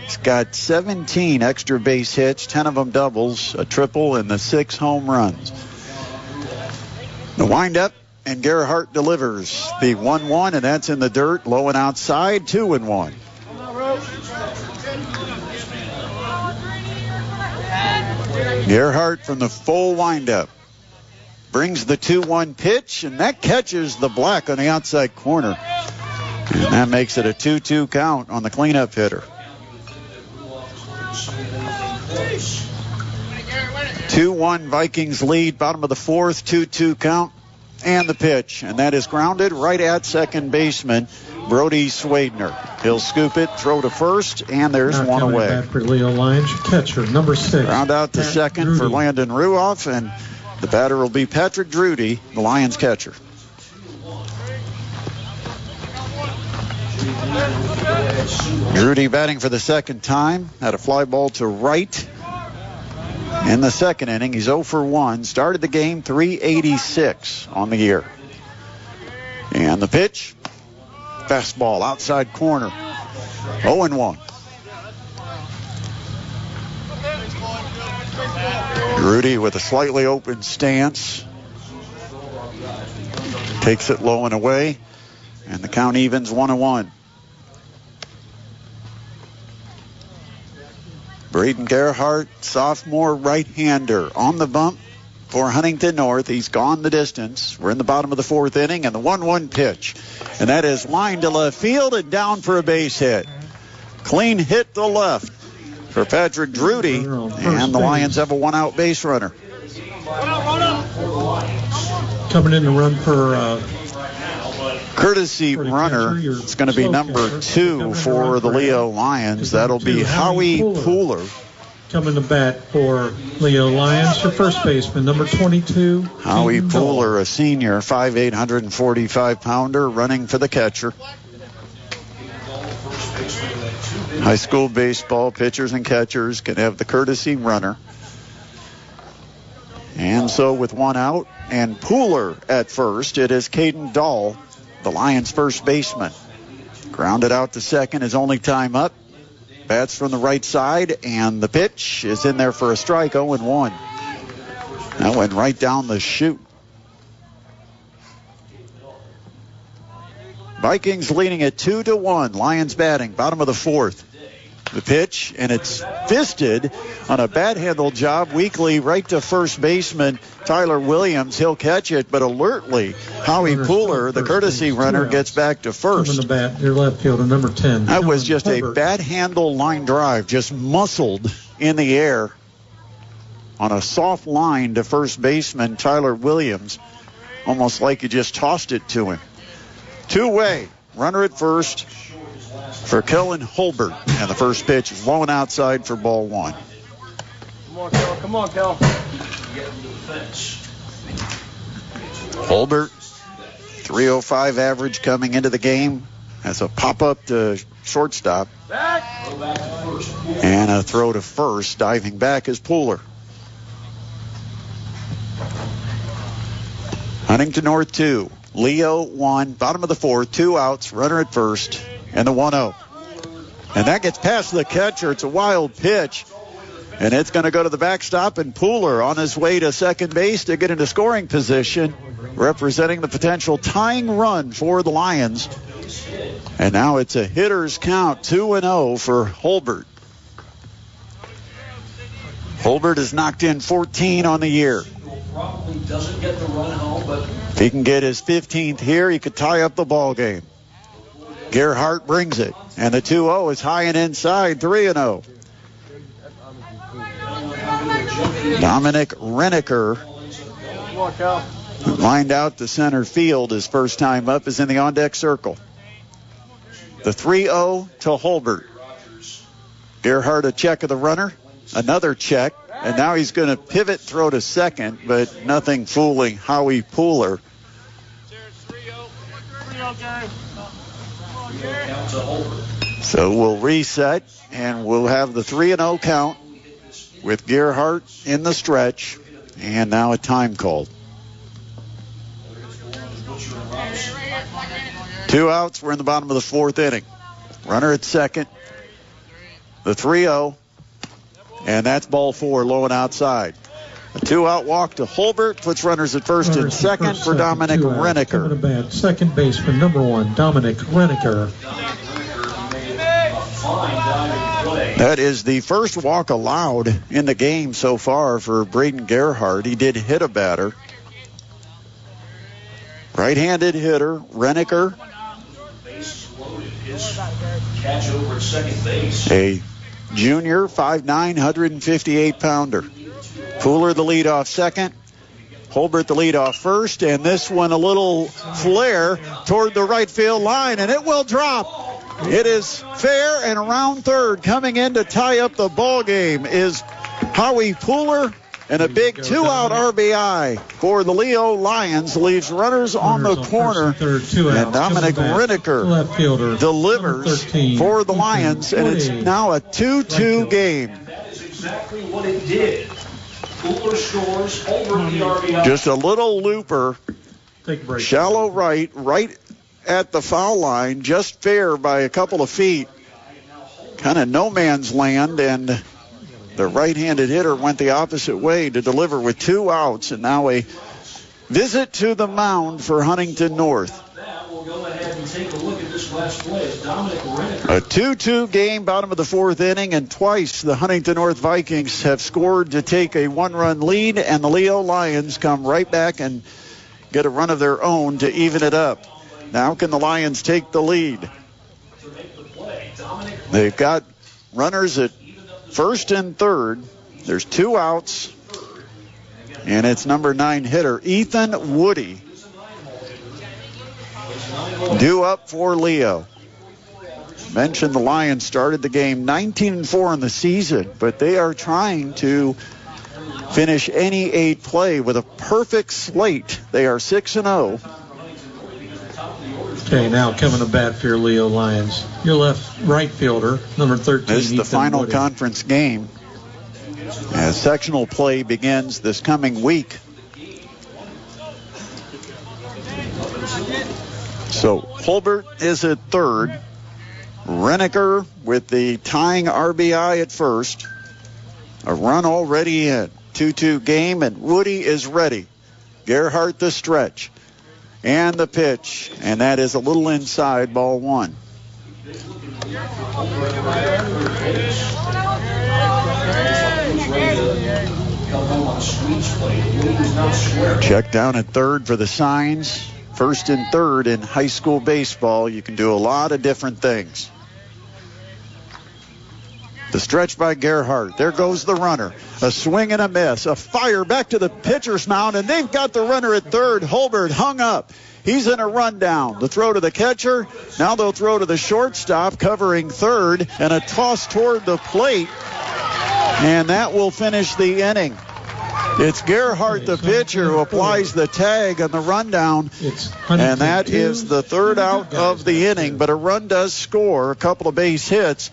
He's got 17 extra base hits, 10 of them doubles, a triple, and the 6 home runs. The windup, and Gerhardt delivers the 1-1, and that's in the dirt, low and outside, 2-1. Gerhardt from the full windup brings the 2-1 pitch, and that catches the black on the outside corner. And that makes it a 2-2 count on the cleanup hitter. 2-1 Vikings lead, bottom of the 4th, 2-2 count, and the pitch. And that is grounded right at second baseman, Brody Swadner. He'll scoop it, throw to first, and there's one away. Back for Leo Lions, catcher, number 6. Round out to second Drudy for Landon Ruoff, and the batter will be Patrick Drudy, the Lions catcher. Drudy batting for the second time. Had a fly ball to right in the second inning. He's 0 for 1. Started the game 386 on the year. And the pitch. Fastball outside corner. 0-1. Drudy with a slightly open stance. Takes it low and away. And the count evens 1-1. Braden Gerhardt, sophomore right-hander, on the bump for Huntington North. He's gone the distance. We're in the bottom of the 4th inning, and the 1-1 pitch. And that is lined to left field and down for a base hit. Clean hit to left for Patrick Drudy, and the Lions have a 1-out base runner. Coming in to run for courtesy runner. It's going to be number 2 for the Leo Lions. That'll be Howie Pooler. Coming to bat for Leo Lions, your first baseman, number 22. Howie Pooler, a senior, 5'8", 145-pounder, running for the catcher. High school baseball pitchers and catchers can have the courtesy runner. And so with one out and Pooler at first, it is Caden Dahl, the Lions' first baseman. Grounded out to second, his only time up. Bats from the right side, and the pitch is in there for a strike, 0-1. That went right down the chute. Vikings leading at 2-1. Lions batting, bottom of the 4th. The pitch, and it's fisted on a bat handle job weakly right to first baseman Tyler Williams. He'll catch it, but alertly Howie Pooler, the courtesy runner, gets back to first. Coming to bat, your left fielder, number 10. That was just a bat handle line drive, just muscled in the air on a soft line to first baseman Tyler Williams, almost like you just tossed it to him. Two-way, runner at first for Kellen Holbert, and the first pitch is low and outside for ball 1. Come on, Kel. Come on, Kel. Holbert, 305 average coming into the game. Has a pop-up to shortstop. Back. And a throw to first. Diving back is Pooler. Huntington North 2. Leo 1. Bottom of the 4th. 2 outs. Runner at first. And the 1-0. And that gets past the catcher. It's a wild pitch. And it's going to go to the backstop, and Pooler on his way to second base to get into scoring position, representing the potential tying run for the Lions. And now it's a hitter's count, 2-0 for Holbert. Holbert has knocked in 14 on the year. If he can get his 15th here, he could tie up the ball game. Gerhardt brings it, and the 2-0 is high and inside, 3-0. Dominic Renneker, lined out to center field his first time up, is in the on-deck circle. The 3-0 to Holbert. Gerhardt a check of the runner, another check, and now he's going to pivot throw to second, but nothing fooling Howie Pooler. So we'll reset, and we'll have the 3-0 count with Gerhardt in the stretch, and now a time called. 2 outs. We're in the bottom of the 4th inning. Runner at second. The 3-0, and that's ball 4, low and outside. A 2-out walk to Holbert puts runners at first and second for Dominic Renneker. Coming to bat, second baseman, number 1, Dominic Renneker. That is the first walk allowed in the game so far for Braden Gerhardt. He did hit a batter. Right-handed hitter, Renneker. A junior, 5'9", 158-pounder. Pooler the leadoff second. Holbert the leadoff first. And this one a little flare toward the right field line, and it will drop. It is fair, and around third, coming in to tie up the ball game, is Howie Pooler, and a big 2-out RBI for the Leo Lions leaves runners on the corner, and Dominic Renneker delivers for the Lions, and it's now a 2-2 game. That's exactly what it did. Pooler scores over the RBI. Just a little looper, shallow right at the foul line, just fair by a couple of feet. Kind of no man's land, and the right-handed hitter went the opposite way to deliver with 2 outs, and now a visit to the mound for Huntington North. We'll go ahead and take a look at this last play. It's Dominic Renneker. A 2-2 game, bottom of the 4th inning, and twice the Huntington North Vikings have scored to take a 1-run lead, and the Leo Lions come right back and get a run of their own to even it up. Now can the Lions take the lead? They've got runners at first and third. There's 2 outs, and it's number 9 hitter Ethan Woody. due up for Leo. Mentioned the Lions started the game 19-4 in the season, but they are trying to finish any 8 play with a perfect slate. They are 6-0. Okay, now coming to bat for your Leo Lions. Your right fielder, number 13. This is the final Woody. conference game as sectional play begins this coming week. So Holbert is at third. Reneker with the tying RBI at first. A run already in. 2-2 game, and Woody is ready. Gerhardt the stretch. And the pitch. And that is a little inside, ball 1. Check down at third for the signs. First and third in high school baseball, you can do a lot of different things. The stretch by Gerhardt. There goes the runner. A swing and a miss. A fire back to the pitcher's mound, and they've got the runner at third. Holbert hung up. He's in a rundown. The throw to the catcher. Now they'll throw to the shortstop covering third, and a toss toward the plate. And that will finish the inning. It's Gerhardt, the pitcher, who applies the tag on the rundown. And that is the third out of the inning. But a run does score, a couple of base hits,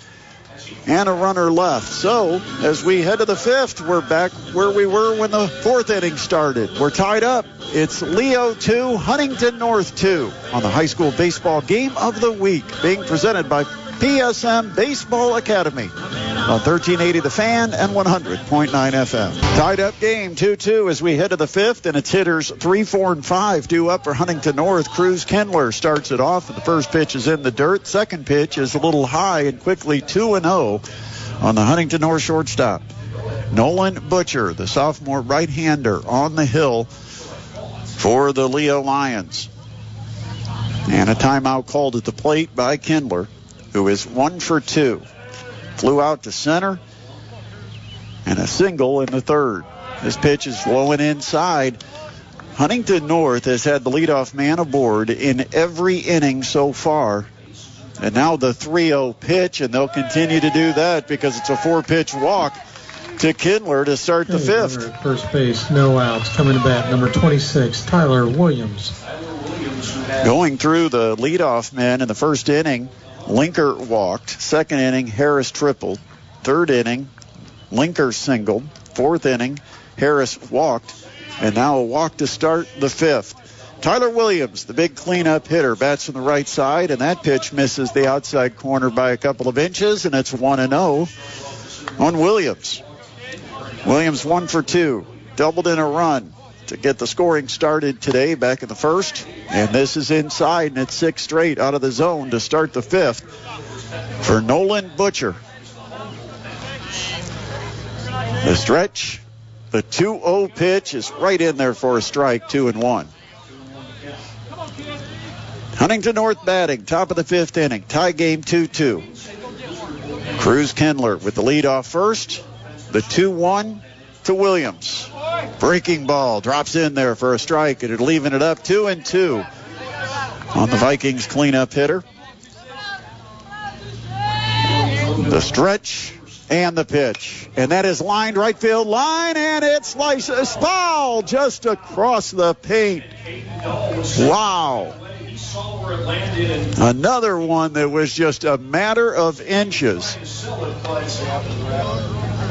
and a runner left. So as we head to the fifth, we're back where we were when the fourth inning started. We're tied up. It's Leo 2, Huntington North 2 on the high school baseball game of the week, being presented by PSM Baseball Academy on 1380 The Fan and 100.9 FM. Tied up game 2-2 as we head to the fifth, and it's hitters 3, 4, and 5 due up for Huntington North. Cruz Kindler starts it off, and the first pitch is in the dirt. Second pitch is a little high and quickly 2-0 on the Huntington North shortstop. Nolan Butcher, the sophomore right-hander, on the hill for the Leo Lions. And a timeout called at the plate by Kindler, who is 1 for 2. Flew out to center, and a single in the third. This pitch is flowing inside. Huntington North has had the leadoff man aboard in every inning so far. And now the 3-0 pitch, and they'll continue to do that because it's a 4-pitch walk to Kindler to start the fifth. At first base, no outs. Coming to bat, number 26, Tyler Williams. Going through the leadoff men in the first inning, Linker walked. Second inning, Harris tripled. Third inning, Linker singled. Fourth inning, Harris walked. And now a walk to start the fifth. Tyler Williams, the big cleanup hitter, bats from the right side, and that pitch misses the outside corner by a couple of inches, and it's 1-0 on Williams. Williams 1 for 2, doubled in a run to get the scoring started today back in the first. And this is inside, and it's 6 straight out of the zone to start the fifth for Nolan Butcher. The stretch, the 2-0 pitch is right in there for a strike, 2-1. Huntington North batting, top of the fifth inning, tie game 2-2. Cruz Kindler with the lead off first, the 2-1 to Williams. Breaking ball drops in there for a strike, and it'll even it up 2-2 on the Vikings cleanup hitter. The stretch and the pitch, and that is lined right field line, and it slices foul just across the paint. Wow. Another one that was just a matter of inches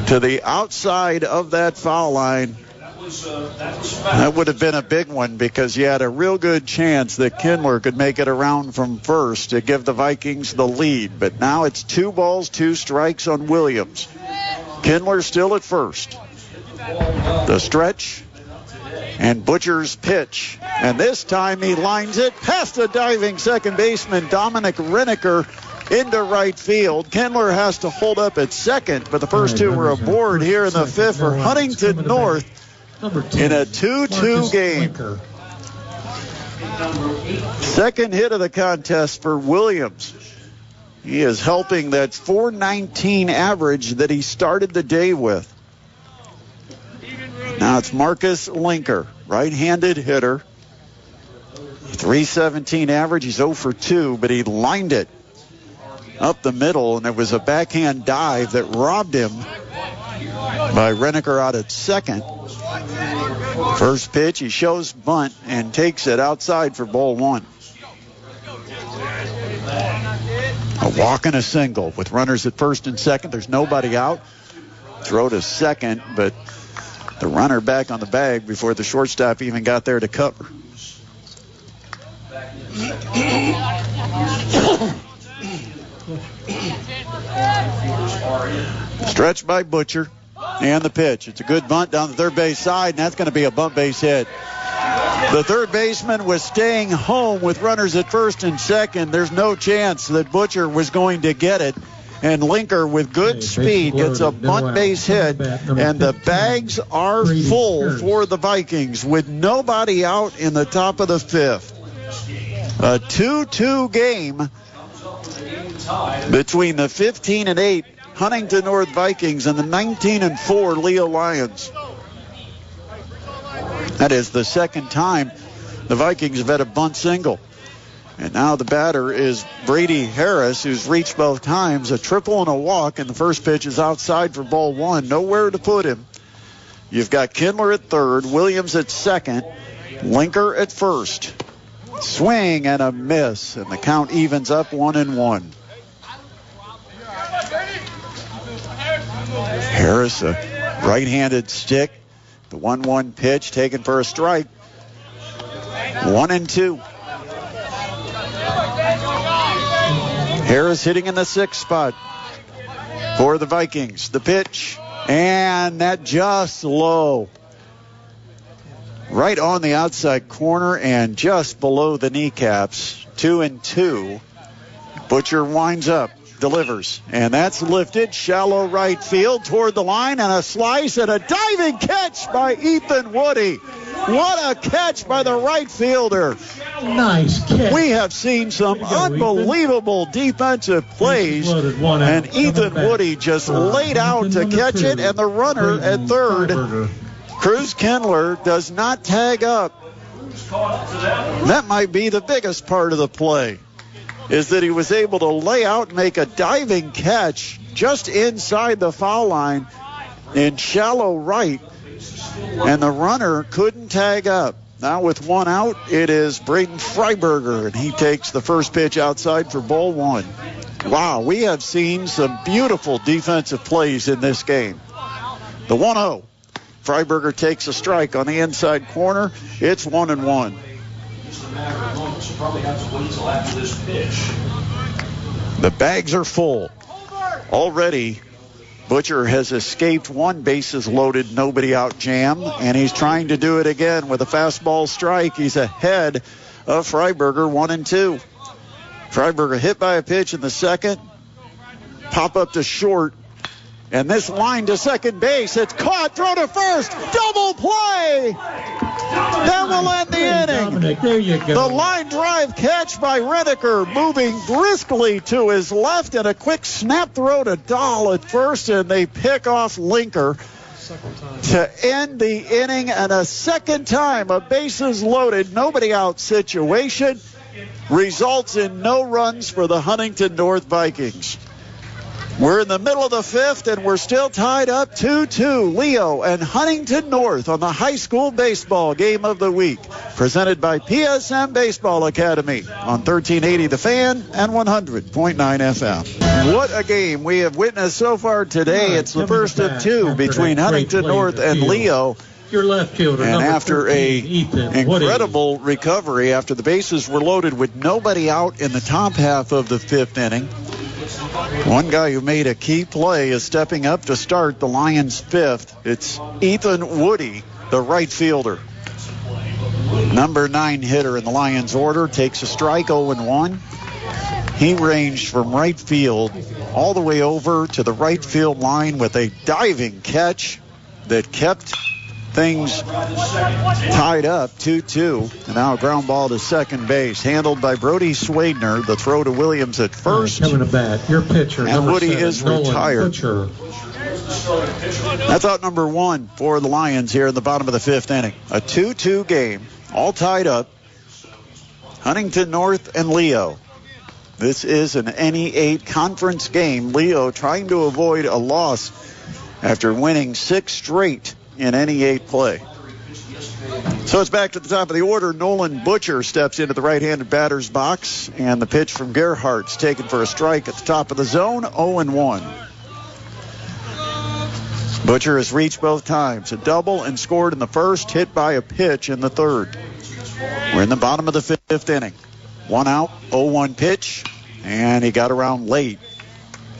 to the outside of that foul line. That would have been a big one because you had a real good chance that Kindler could make it around from first to give the Vikings the lead. But now it's 2 balls, 2 strikes on Williams. Kindler still at first. The stretch and Butcher's pitch. And this time he lines it past the diving second baseman Dominic Reneker into right field. Kindler has to hold up at second, but the first two were aboard here in the fifth for Huntington North in a 2-2 game. Second hit of the contest for Williams. He is helping that .419 average that he started the day with. Now it's Marcus Linker, right-handed hitter. .317 average. He's 0 for 2, but he lined it up the middle, and it was a backhand dive that robbed him by Reneker out at second. First pitch, he shows bunt and takes it outside for ball one. A walk and a single with runners at first and second. There's nobody out. Throw to second, but the runner back on the bag before the shortstop even got there to cover. Stretched by Butcher. And the pitch. It's a good bunt down the third base side, and that's going to be a bunt base hit. The third baseman was staying home with runners at first and second. There's no chance that Butcher was going to get it. And Linker, with good speed, gets a bunt base hit. And the bags are full for the Vikings with nobody out in the top of the fifth. A 2-2 game between the 15-8 Huntington North Vikings and the 19-4 Leo Lions. That is the second time the Vikings have had a bunt single. And now the batter is Brady Harris, who's reached both times. A triple and a walk, and the first pitch is outside for ball one. Nowhere to put him. You've got Kindler at third, Williams at second, Linker at first. Swing and a miss, and the count evens up 1-1. Harris, a right-handed stick. The 1-1 pitch taken for a strike. 1-2. Harris hitting in the sixth spot for the Vikings. The pitch, and that just low. Right on the outside corner and just below the kneecaps. 2-2. Butcher winds up. Delivers, and that's lifted shallow right field toward the line, and a slice and a diving catch by Ethan Woody. What a catch by the right fielder. Nice catch. We have seen some unbelievable defensive plays, and Ethan Woody just laid out to catch it, and the runner at third, Cruz Kindler, does not tag up. That might be the biggest part of the play, is that he was able to lay out and make a diving catch just inside the foul line in shallow right, and the runner couldn't tag up. Now with one out, it is Braden Freiberger, and he takes the first pitch outside for ball one. Wow, we have seen some beautiful defensive plays in this game. The 1-0. Freiberger takes a strike on the inside corner. It's 1-1. The bags are full. Already, Butcher has escaped one bases loaded, nobody out jam, and he's trying to do it again with a fastball strike. He's ahead of Freiberger, 1-2. Freiberger hit by a pitch in the second. Pop up to short. And this line to second base, it's caught, throw to first, double play! That will end the inning. Dominic, there you go. The line drive catch by Reneker, moving briskly to his left, and a quick snap throw to Dahl at first, and they pick off Linker to end the inning. And a second time, a bases loaded, nobody out situation results in no runs for the Huntington North Vikings. We're in the middle of the fifth, and we're still tied up 2-2. Leo and Huntington North on the high school baseball game of the week, presented by PSM Baseball Academy on 1380 The Fan and 100.9 FM. What a game we have witnessed so far today. It's the first of two between Huntington North and Leo. Your left fielder, and after 13, an incredible recovery, after the bases were loaded with nobody out in the top half of the fifth inning, one guy who made a key play is stepping up to start the Lions' fifth. It's Ethan Woody, the right fielder. Number 9 hitter in the Lions' order, takes a strike, 0-1. He ranged from right field all the way over to the right field line with a diving catch that kept things tied up 2-2. And now a ground ball to second base, handled by Brody Swadner. The throw to Williams at first. Coming to bat, your pitcher, and Woody 7, is Nolan retired. Butcher. That's out number 1 for the Lions here in the bottom of the fifth inning. A 2-2 game, all tied up. Huntington North and Leo. This is an NE8 conference game. Leo trying to avoid a loss after winning 6 straight in NE8 play. So it's back to the top of the order. Nolan Butcher steps into the right-handed batter's box, and the pitch from Gerhardt's taken for a strike at the top of the zone, 0-1. Butcher has reached both times, a double and scored in the first, hit by a pitch in the third. We're in the bottom of the 5th inning. 1 out, 0-1 pitch, and he got around late.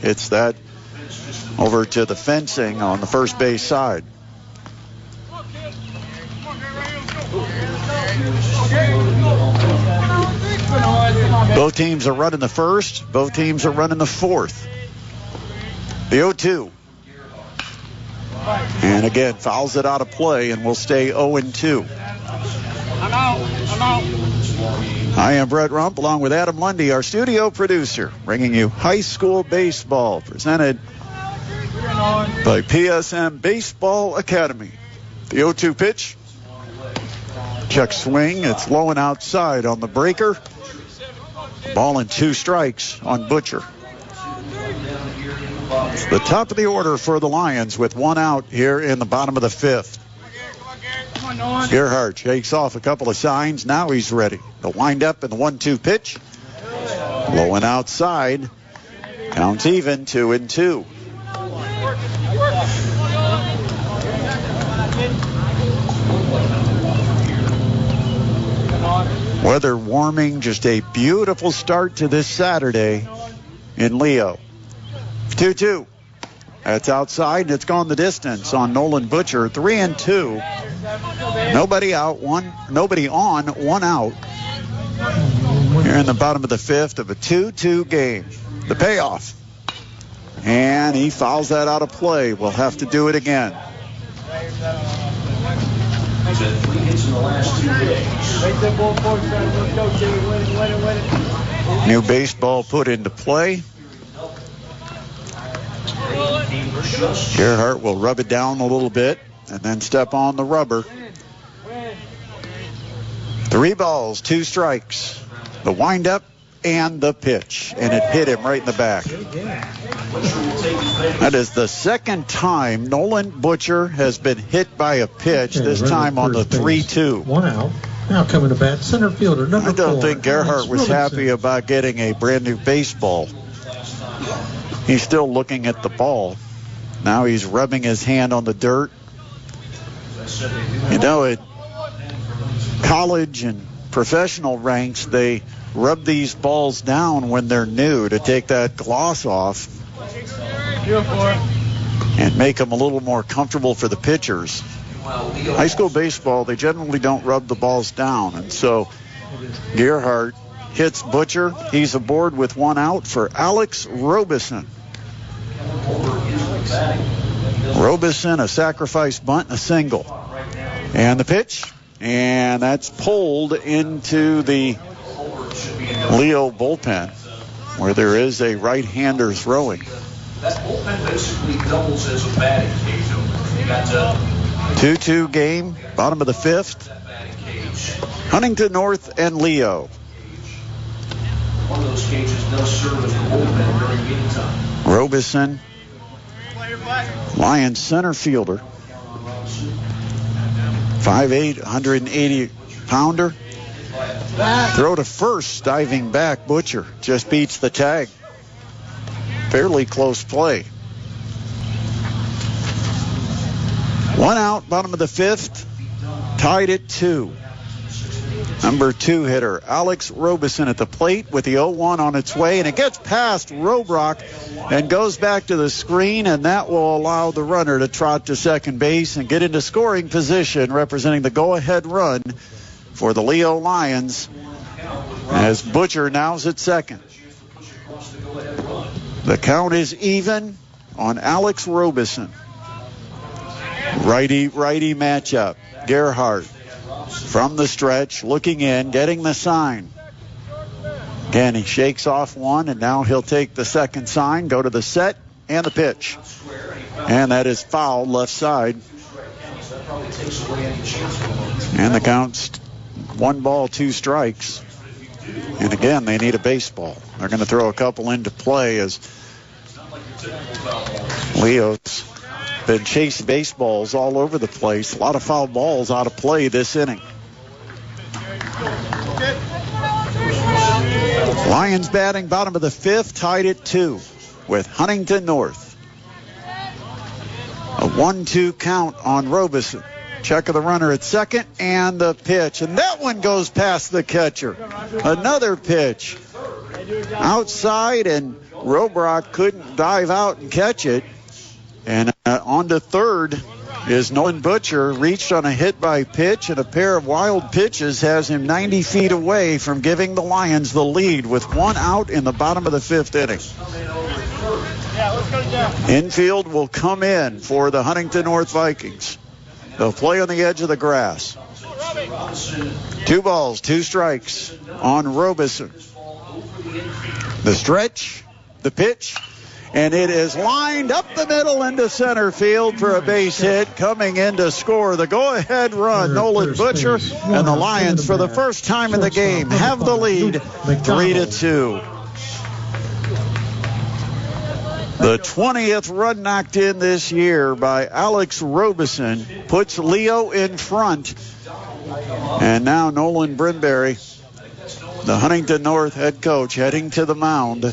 Hits that over to the fencing on the first base side. Both teams are running the first. Both teams are running the fourth. The 0-2. And again, fouls it out of play and will stay 0-2. I'm out. I am Brett Rump along with Adam Lundy, our studio producer, bringing you high school baseball presented by PSM Baseball Academy. The 0-2 pitch. Check swing. It's low and outside on the breaker. Ball and 2 strikes on Butcher. It's the top of the order for the Lions with 1 out here in the bottom of the 5th. Gerhardt shakes off a couple of signs. Now he's ready. The windup and the 1-2 pitch. Low and outside. Counts even, 2-2. Weather warming, just a beautiful start to this Saturday in Leo. 2-2. That's outside, and it's gone the distance on Nolan Butcher. 3-2. Nobody out, nobody on, 1 out. Here in the bottom of the 5th of a 2-2 game. The payoff. And he fouls that out of play. We'll have to do it again. He's had 3 hits in the last 2 days. New baseball put into play. Gerhardt will rub it down a little bit and then step on the rubber. 3 balls, 2 strikes. The windup and the pitch, and it hit him right in the back. That is the second time Nolan Butcher has been hit by a pitch, this time on the 3-2. 1 out. Now coming to bat, center fielder, number 4. I don't think Gerhardt was happy about getting a brand new baseball. He's still looking at the ball. Now he's rubbing his hand on the dirt. You know, at college and professional ranks, they rub these balls down when they're new to take that gloss off and make them a little more comfortable for the pitchers. High school baseball, they generally don't rub the balls down, and so Gerhardt hits Butcher. He's aboard with 1 out for Alex Robeson. Robeson, a sacrifice bunt, and a single. And the pitch, and that's pulled into the Leo bullpen, where there is a right-hander throwing. That bullpen basically doubles as a batting cage. You got 2-2 game, bottom of the 5th. Huntington North and Leo. One of those cages does serve as a bullpen during game time. Robeson, Lions center fielder. 5'8", 180-pounder. Throw to first, diving back. Butcher just beats the tag. Fairly close play. 1 out, bottom of the 5th. Tied at 2. Number 2 hitter, Alex Robeson at the plate with the 0-1 on its way, and it gets past Robrock and goes back to the screen, and that will allow the runner to trot to second base and get into scoring position, representing the go-ahead run for the Leo Lions, as Butcher now's at second. The count is even on Alex Robeson. Righty-righty matchup. Gerhardt from the stretch, looking in, getting the sign. Again, he shakes off one, and now he'll take the second sign, go to the set, and the pitch. And that is foul, left side. And the count's 1 ball, 2 strikes. And again, they need a baseball. They're going to throw a couple into play as Leo's been chasing baseballs all over the place. A lot of foul balls out of play this inning. Lions batting bottom of the fifth, tied at 2 with Huntington North. A 1-2 count on Robeson. Check of the runner at second, and the pitch. And that one goes past the catcher. Another pitch. Outside, and Robrock couldn't dive out and catch it. And on to third is Nolan Butcher. Reached on a hit by pitch, and a pair of wild pitches has him 90 feet away from giving the Lions the lead with 1 out in the bottom of the fifth inning. Infield will come in for the Huntington North Vikings. They'll play on the edge of the grass. 2 balls, 2 strikes on Robeson. The stretch, the pitch, and it is lined up the middle into center field for a base hit. Coming in to score the go-ahead run, Nolan Butcher, and the Lions, for the first time in the game, have the lead 3-2. The 20th run knocked in this year by Alex Robeson puts Leo in front. And now Nolan Brinberry, the Huntington North head coach, heading to the mound.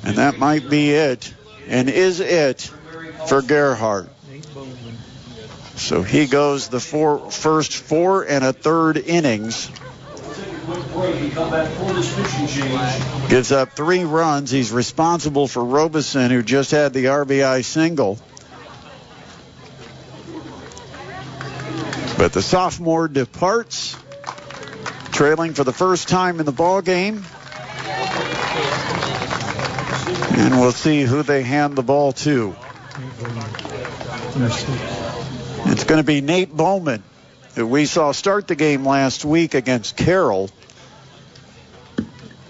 And that might be it, and is it, for Gerhardt. So he goes the first 4 1/3 innings. Gives up 3 runs. He's responsible for Robeson, who just had the RBI single. But the sophomore departs, trailing for the first time in the ball game. And we'll see who they hand the ball to. It's going to be Nate Bowman, who we saw start the game last week against Carroll.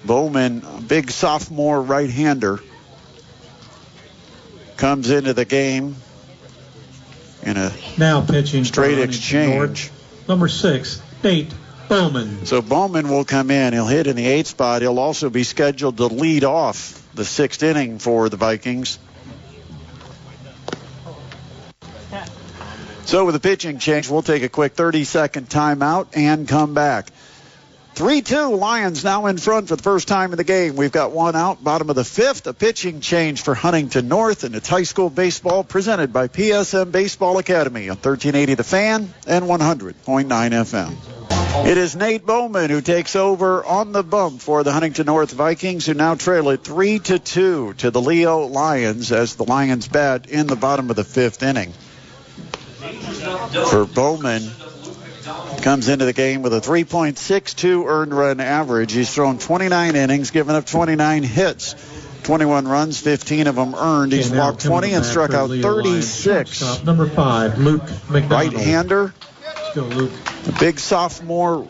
Bowman, a big sophomore right-hander, comes into the game in a now pitching straight exchange. Number 6, Nate Bowman. So Bowman will come in. He'll hit in the 8th spot. He'll also be scheduled to lead off the 6th inning for the Vikings. So with the pitching change, we'll take a quick 30-second timeout and come back. 3-2, Lions now in front for the first time in the game. We've got 1 out, bottom of the 5th. A pitching change for Huntington North, and it's high school baseball presented by PSM Baseball Academy on 1380 The Fan and 100.9 FM. It is Nate Bowman who takes over on the bump for the Huntington North Vikings, who now trail it 3-2 to the Leo Lions as the Lions bat in the bottom of the 5th inning. For Bowman, comes into the game with a 3.62 earned run average. He's thrown 29 innings, given up 29 hits, 21 runs, 15 of them earned. He's walked 20 and struck out 36. Number 5, Luke McDonald. Right-hander. Luke. A big sophomore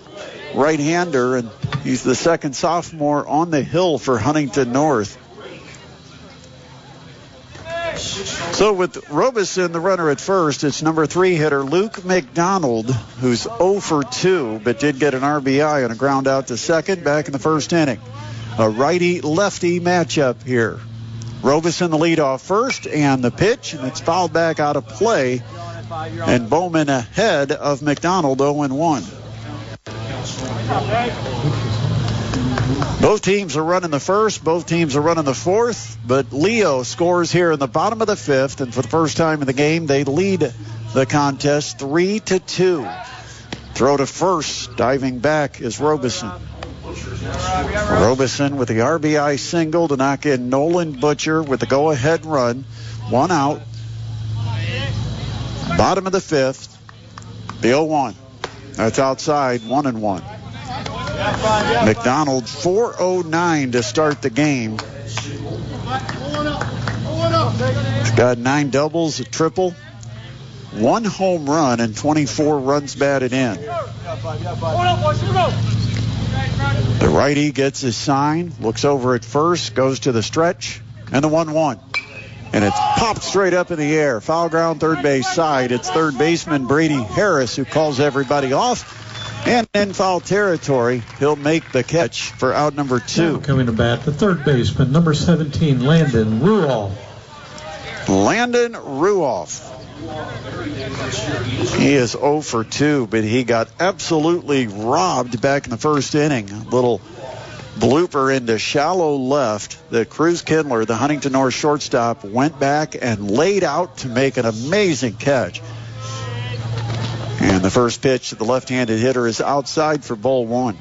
right-hander, and he's the second sophomore on the hill for Huntington North. So with Robeson, the runner at first, it's number 3 hitter Luke McDonald, who's 0 for 2, but did get an RBI on a ground out to second back in the first inning. A righty-lefty matchup here. Robeson the leadoff first, and the pitch, and it's fouled back out of play. And Bowman ahead of McDonald, 0-1. Both teams are running the first. Both teams are running the 4th. But Leo scores here in the bottom of the 5th. And for the first time in the game, they lead the contest 3-2. Throw to first. Diving back is Robeson. Robeson with the RBI single to knock in Nolan Butcher with the go-ahead run. 1 out. Bottom of the 5th. The 0-1. That's outside, 1-1. McDonald 4:09 to start the game. He's got 9 doubles, a triple, 1 home run, and 24 runs batted in. The righty gets his sign, looks over at first, goes to the stretch, and the 1-1. And it's popped straight up in the air. Foul ground, third base side. It's third baseman Brady Harris who calls everybody off. And in foul territory, he'll make the catch for out number 2. Now coming to bat, the third baseman, number 17, Landon Ruoff. Landon Ruoff. He is 0 for 2, but he got absolutely robbed back in the first inning. A little blooper into shallow left. The Cruz Kindler, the Huntington North shortstop, went back and laid out to make an amazing catch. And the first pitch to the left-handed hitter is outside for ball 1.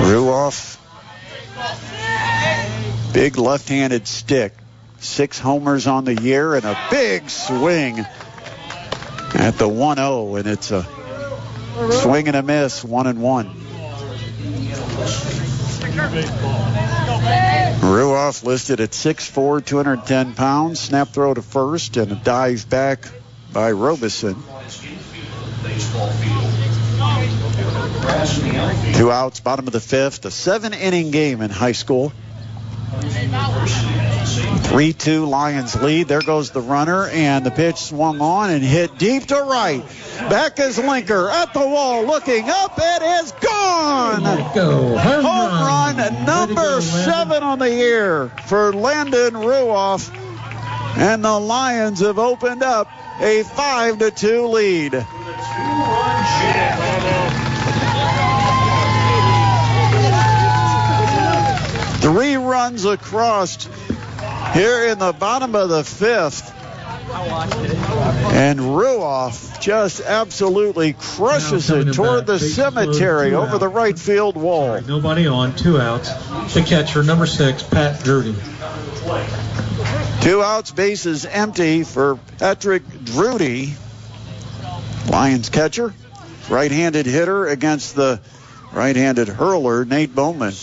Ruoff, big left-handed stick. 6 homers on the year and a big swing at the 1-0, and it's a swing and a miss, 1-1. Ruoff listed at 6'4", 210 pounds. Snap throw to first and a dive back by Robeson. 2 outs, bottom of the 5th. A 7-inning game in high school. 3-2 Lions lead. There goes the runner, and the pitch swung on and hit deep to right. Back is Linker at the wall, looking up. It is gone. Go. Home run number 7 on the year for Landon Ruoff, and the Lions have opened up a 5-2 lead. 3 runs across here in the bottom of the 5th. And Ruoff just absolutely crushes it toward the cemetery over the right field wall. Right, nobody on, 2 outs. The catcher, number 6, Pat Drudy. 2 outs, bases empty for Patrick Drudy. Lions catcher, right-handed hitter against the right-handed hurler, Nate Bowman.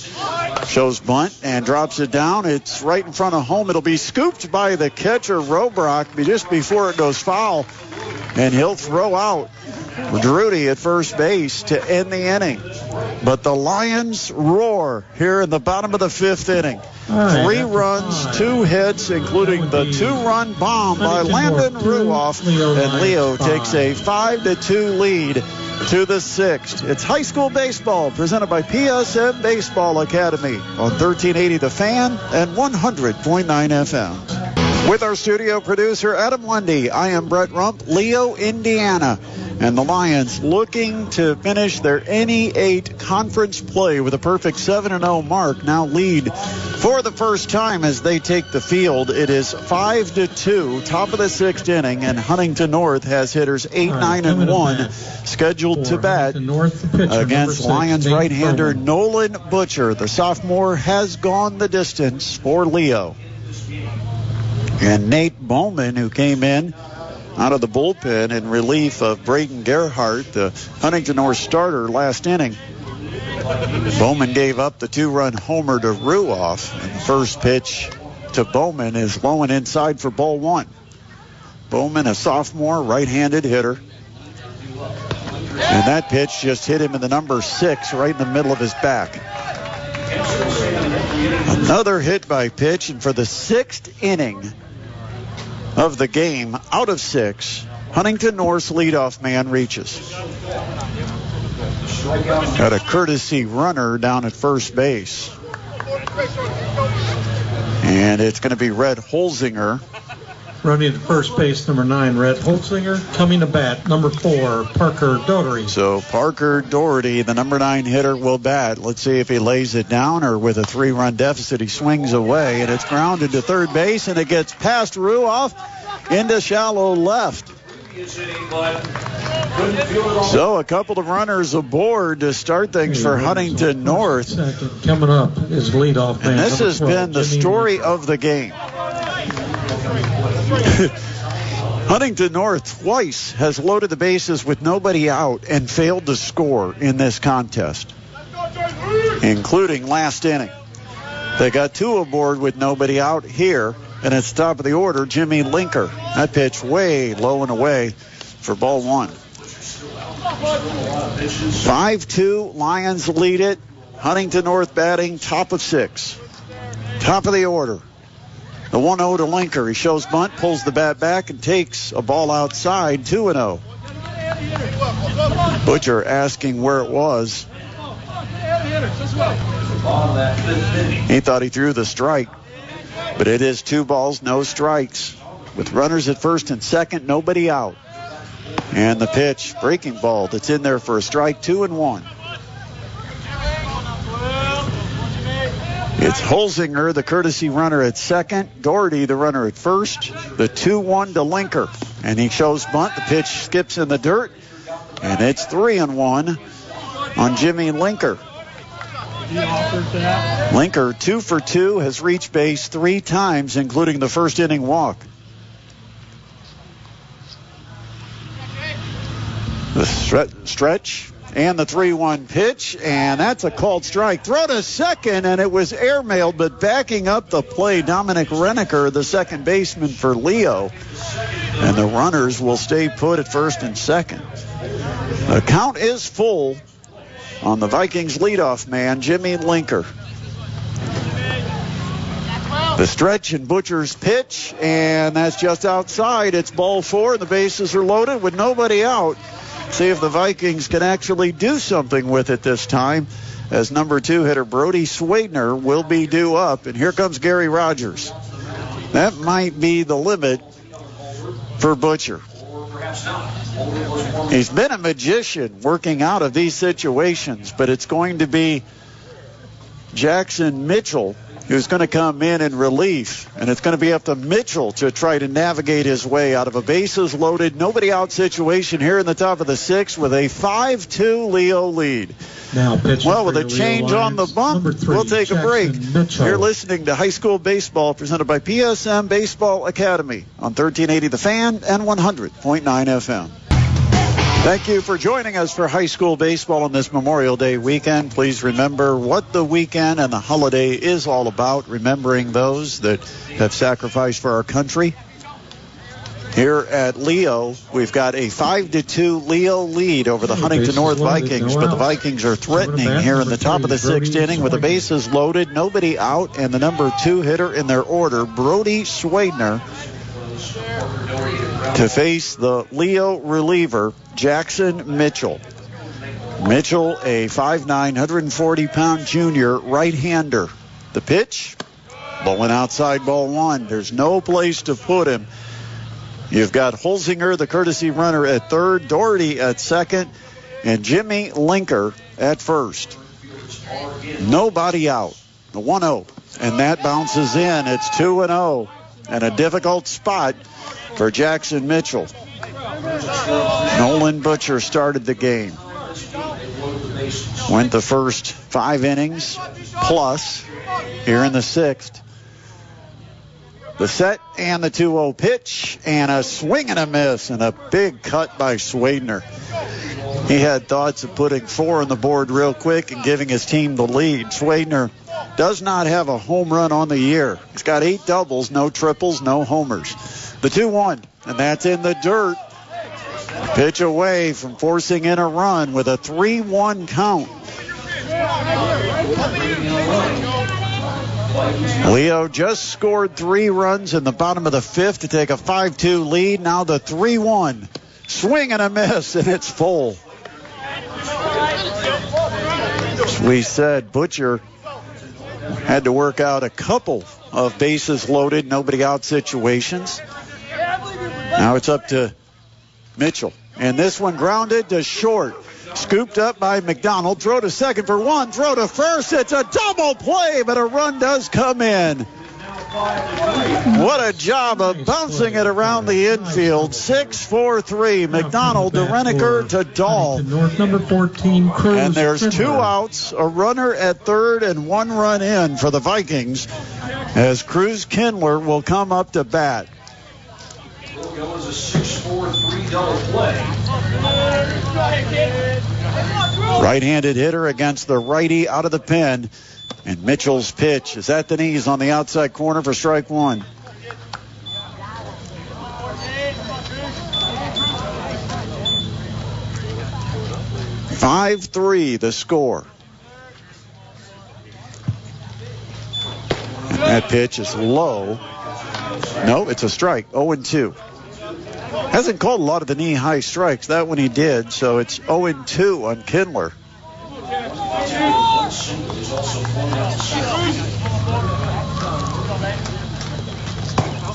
Shows bunt and drops it down. It's right in front of home. It'll be scooped by the catcher, Robrock, just before it goes foul. And he'll throw out Drudy at first base to end the inning. But the Lions roar here in the bottom of the 5th inning. 3 runs, 2 hits, including the 2-run bomb by Landon Ruoff. And Leo takes a 5-2 lead to the 6th. It's high school baseball presented by PSM Baseball Academy on 1380 The Fan and 100.9 FM. With our studio producer, Adam Lundy, I am Brett Rump, Leo, Indiana. And the Lions looking to finish their NE8 conference play with a perfect 7-0 mark. Now lead for the first time as they take the field. It is 5-2, top of the 6th inning, and Huntington North has hitters 8, 9, and 1 scheduled to bat against Lions right-hander Nolan Butcher. The sophomore has gone the distance for Leo. And Nate Bowman, who came in out of the bullpen in relief of Braden Gerhardt, the Huntington North starter last inning. Bowman gave up the 2-run homer to Ruoff, and the first pitch to Bowman is low and inside for ball 1. Bowman, a sophomore, right-handed hitter. And that pitch just hit him in the number 6, right in the middle of his back. Another hit by pitch, and for the 6th inning of the game, out of 6, Huntington North's leadoff man reaches. Got a courtesy runner down at first base. And it's going to be Red Holzinger. Running to first base, number 9, Red Holzinger. Coming to bat, number 4, Parker Doherty. So Parker Doherty, the number 9 hitter, will bat. Let's see if he lays it down, or with a 3-run deficit, he swings away, and it's grounded to third base, and it gets past Ruoff into shallow left. So a couple of runners aboard to start things for Huntington North. Second coming up is leadoff man. And this has been the story of the game. Huntington North twice has loaded the bases with nobody out and failed to score in this contest, including last inning. They got 2 aboard with nobody out here, and at the top of the order, Jimmy Linker. That pitch way low and away for ball 1. 5-2, Lions lead it. Huntington North batting top of 6. Top of the order. The 1-0 to Linker. He shows bunt, pulls the bat back, and takes a ball outside, 2-0. Butcher asking where it was. He thought he threw the strike, but it is 2 balls, no strikes. With runners at first and second, nobody out. And the pitch, breaking ball that's in there for a strike, 2-1. It's Holzinger, the courtesy runner at second. Doherty, the runner at first. The 2-1 to Linker. And he shows bunt. The pitch skips in the dirt. And it's 3-1 on Jimmy Linker. Linker, 2 for 2, has reached base 3 times, including the first inning walk. The stretch and the 3-1 pitch, and that's a called strike. Throw to second, and it was airmailed, but backing up the play, Dominic Renneker, the second baseman for Leo. And the runners will stay put at first and second. The count is full on the Vikings leadoff man, Jimmy Linker. The stretch and Butcher's pitch, and that's just outside. It's ball 4, and the bases are loaded with nobody out. See if the Vikings can actually do something with it this time, as number 2 hitter Brody Swadner will be due up. And here comes Gary Rogers. That might be the limit for Butcher. He's been a magician working out of these situations, but it's going to be Jackson Mitchell who's going to come in relief, and it's going to be up to Mitchell to try to navigate his way out of a bases loaded, nobody out situation here in the top of the 6th with a 5-2 Leo lead. Now well, with a change on the bump, 3, we'll take a break. Mitchell. You're listening to High School Baseball presented by PSM Baseball Academy on 1380 The Fan and 100.9 FM. Thank you for joining us for high school baseball on this Memorial Day weekend. Please remember what the weekend and the holiday is all about, remembering those that have sacrificed for our country. Here at Leo, we've got a 5-2 Leo lead over the Huntington North Vikings, but the Vikings are threatening here in the top of the 6th inning with the bases loaded, nobody out, and the number 2 hitter in their order, Brody Swadner, to face the Leo reliever, Jackson Mitchell. Mitchell, a 5'9", 140-pound junior right-hander. The pitch, blowing outside, ball 1. There's no place to put him. You've got Holzinger, the courtesy runner, at third, Doherty at second, and Jimmy Linker at first. Nobody out. The 1-0, and that bounces in. It's 2-0, and a difficult spot for Jackson Mitchell. Nolan Butcher started the game. Went the first 5 innings plus here in the 6th. The set and the 2-0 pitch, and a swing and a miss, and a big cut by Swadner. He had thoughts of putting 4 on the board real quick and giving his team the lead. Swadner does not have a home run on the year. He's got 8 doubles, no triples, no homers. The 2-1, and that's in the dirt. Pitch away from forcing in a run with a 3-1 count. Leo just scored 3 runs in the bottom of the 5th to take a 5-2 lead. Now the 3-1. Swing and a miss, and it's full. As we said, Butcher had to work out a couple of bases loaded, nobody out situations. Now it's up to Mitchell. And this one grounded to short. Scooped up by McDonald. Throw to second for 1. Throw to first. It's a double play, but a run does come in. What a job of bouncing it around the infield. 6-4-3. McDonald to Renneker to Dahl. Number 14, Cruz. And there's 2 outs, a runner at third, and 1 run in for the Vikings as Cruz Kindler will come up to bat. Goes a 6-4-3 double play. Right-handed hitter against the righty out of the pen. And Mitchell's pitch is at the knees on the outside corner for strike 1. (5-3) the score. And that pitch is low. No, it's a strike. 0-2. Hasn't called a lot of the knee-high strikes. That one he did, so it's 0-2 on Kindler.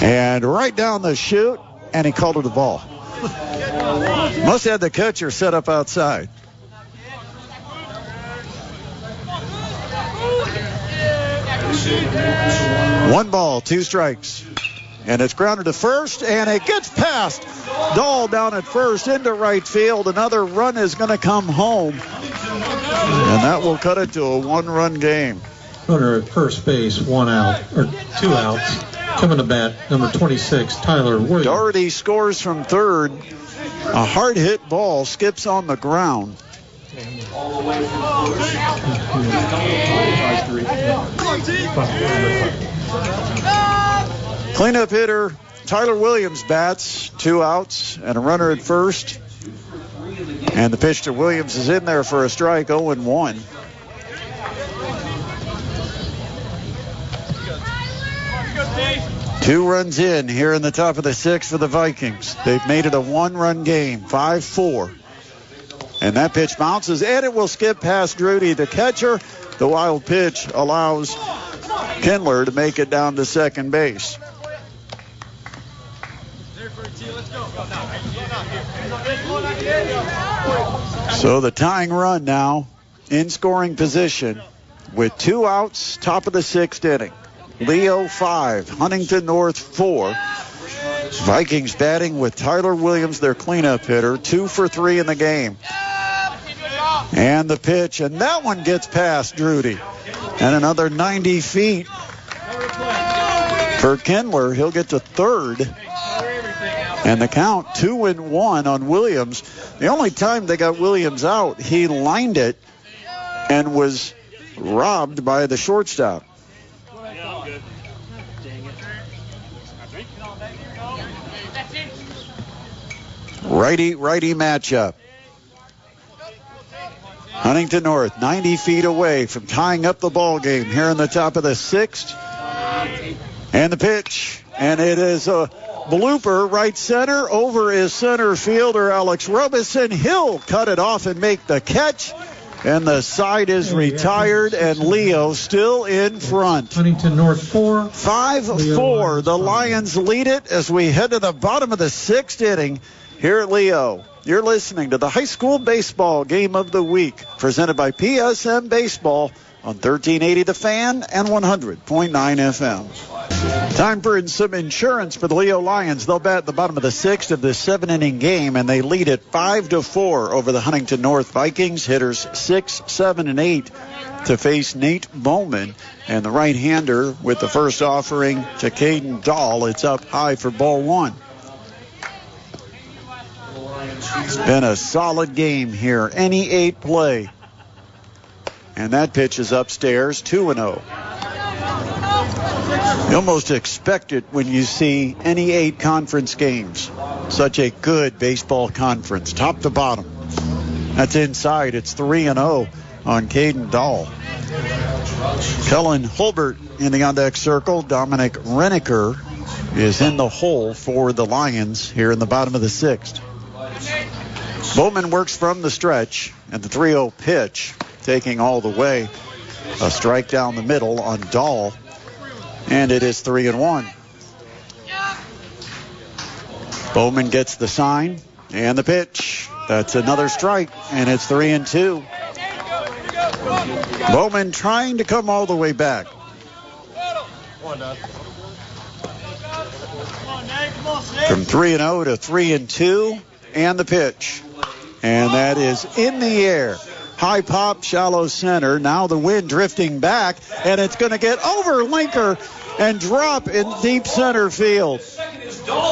And right down the chute, and he called it a ball. Must have the catcher set up outside. One ball, 2 strikes. And it's grounded to first, and it gets past Dahl down at first into right field. Another run is going to come home. And that will cut it to a 1-run game. Runner at first base, 1 out, or 2 outs. Coming to bat, number 26, Tyler Williams. Doherty scores from third. A hard hit ball skips on the ground. Cleanup hitter Tyler Williams bats, 2 outs and a runner at first. And the pitch to Williams is in there for a strike, 0-1. Two runs in here in the top of the 6th for the Vikings. They've made it a 1-run game, 5-4. And that pitch bounces, and it will skip past Drudy, the catcher. The wild pitch allows Kindler to make it down to second base. So the tying run now in scoring position with 2 outs, top of the 6th inning. Leo 5, Huntington North 4. Vikings batting with Tyler Williams, their cleanup hitter, 2 for 3 in the game. And the pitch, and that one gets past Drudy. And another 90 feet for Kindler. He'll get to third. And the count 2-1 on Williams. The only time they got Williams out, he lined it and was robbed by the shortstop. Righty matchup. Huntington North 90 feet away from tying up the ball game here in the top of the 6th. And the pitch, and it is a blooper right center. Over is center fielder Alex Robison. He'll cut it off and make the catch. And the side is retired, and Leo still in front. Huntington North 4. 5-4. The Lions lead it as we head to the bottom of the 6th inning here at Leo. You're listening to the high school baseball game of the week, presented by PSM Baseball on 1380 The Fan and 100.9 FM. Time for some insurance for the Leo Lions. They'll bat at the bottom of the 6th of this 7-inning game, and they lead it 5-4 over the Huntington North Vikings. Hitters 6, 7, and 8 to face Nate Bowman. And the right-hander with the first offering to Caden Dahl. It's up high for ball 1. It's been a solid game here. Any 8 play. And that pitch is upstairs, 2-0. You almost expect it when you see any 8 conference games. Such a good baseball conference, top to bottom. That's inside. It's 3-0 on Caden Dahl. Kellen Hulbert in the on-deck circle. Dominic Reniker is in the hole for the Lions here in the bottom of the 6th. Bowman works from the stretch, and the 3-0 pitch taking all the way. A strike down the middle on Dahl, and it is 3-1. Bowman gets the sign and the pitch. That's another strike, and it's 3-2. Bowman trying to come all the way back. From 3-0 to 3-2, and the pitch. And that is in the air. High pop, shallow center. Now the wind drifting back, and it's going to get over Linker and drop in deep center field.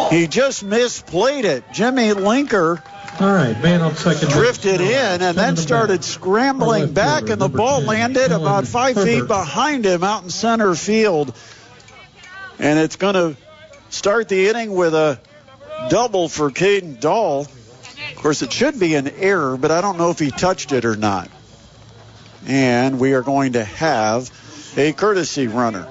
He just misplayed it. Jimmy Linker All right, man on second. Drifted in and then started scrambling back, and the ball landed about 5 feet behind him out in center field. And it's going to start the inning with a double for Caden Dahl. Of course, it should be an error, but I don't know if he touched it or not. And we are going to have a courtesy runner.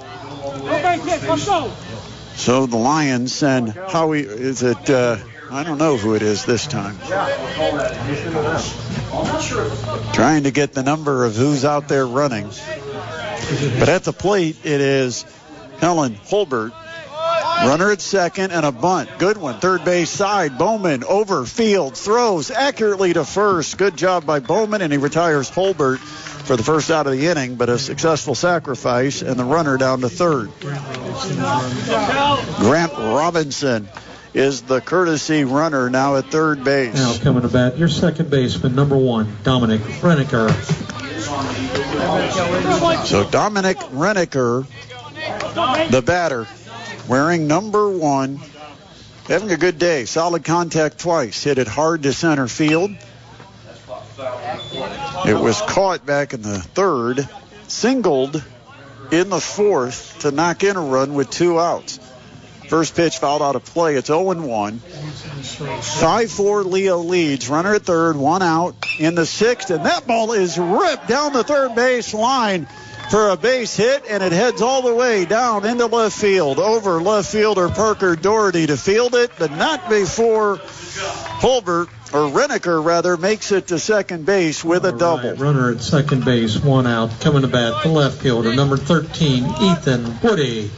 So the Lions send Howie, is it, I don't know who it is this time. Trying to get the number of who's out there running. But at the plate, it is Helen Holbert. Runner at second and a bunt. Good one. Third base side. Bowman over field. Throws accurately to first. Good job by Bowman, and he retires Holbert for the first out of the inning, but a successful sacrifice, and the runner down to third. Grant Robinson is the courtesy runner now at third base. Now coming to bat, your second baseman, number 1, Dominic Reniker. So Dominic Reniker, the batter, wearing number 1, having a good day. Solid contact twice. Hit it hard to center field. It was caught back in the third. Singled in the fourth to knock in a run with 2 outs. First pitch fouled out of play. It's 0-1. 5-4 Leo leads. Runner at third, 1 out in the sixth. And that ball is ripped down the third base line for a base hit, and it heads all the way down into left field. Over left fielder Parker Doherty to field it, but not before Holbert, or Reniker rather, makes it to second base with a double. Runner at second base, 1 out. Coming to bat, the left fielder, number 13, Ethan Woody.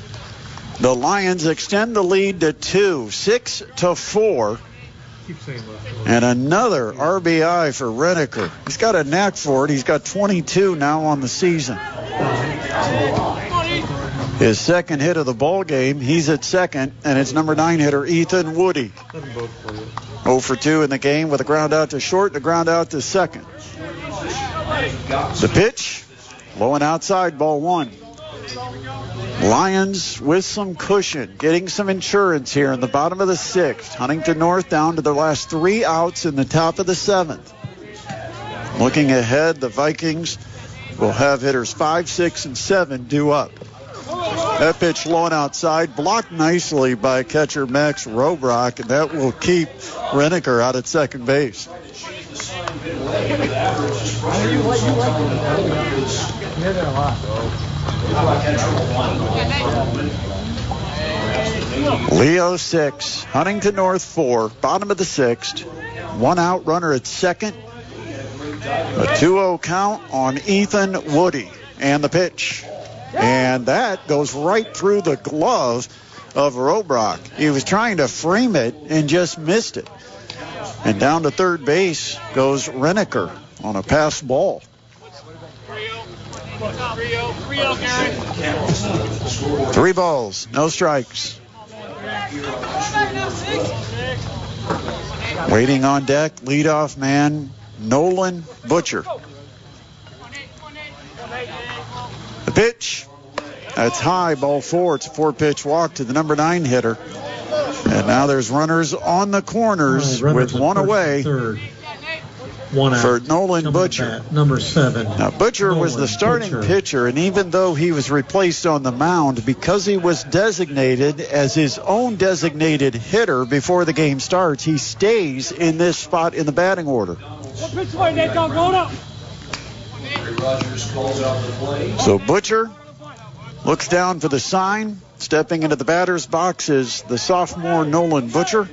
The Lions extend the lead to 2, 6-4. And another RBI for Reniker. He's got a knack for it. He's got 22 now on the season. His second hit of the ball game. He's at second, and it's number 9 hitter Ethan Woody. 0 for 2 in the game with a ground out to short and a ground out to second. The pitch, low and outside, ball 1. Lions with some cushion, getting some insurance here in the bottom of the 6th. Huntington North down to their last 3 outs in the top of the 7th. Looking ahead, the Vikings will have hitters 5, 6, and 7 due up. That pitch low and outside, blocked nicely by catcher Max Robrock, and that will keep Reniker out at second base. Leo 6, Huntington North 4, bottom of the 6th. 1 out, runner at second. A 2-0 count on Ethan Woody. And the pitch. And that goes right through the glove of Robrock. He was trying to frame it and just missed it. And down to third base goes Reniker on a pass ball. 3 balls, no strikes. Waiting on deck, leadoff man Nolan Butcher. The pitch, that's high, ball 4. It's a 4-pitch walk to the number 9 hitter. And now there's runners on the corners with 1 away. Third. 1 out for Nolan Butcher. Number 7. Now, Butcher was the starting pitcher, and even though he was replaced on the mound, because he was designated as his own designated hitter before the game starts, he stays in this spot in the batting order. So Butcher looks down for the sign. Stepping into the batter's box is the sophomore Nolan Butcher.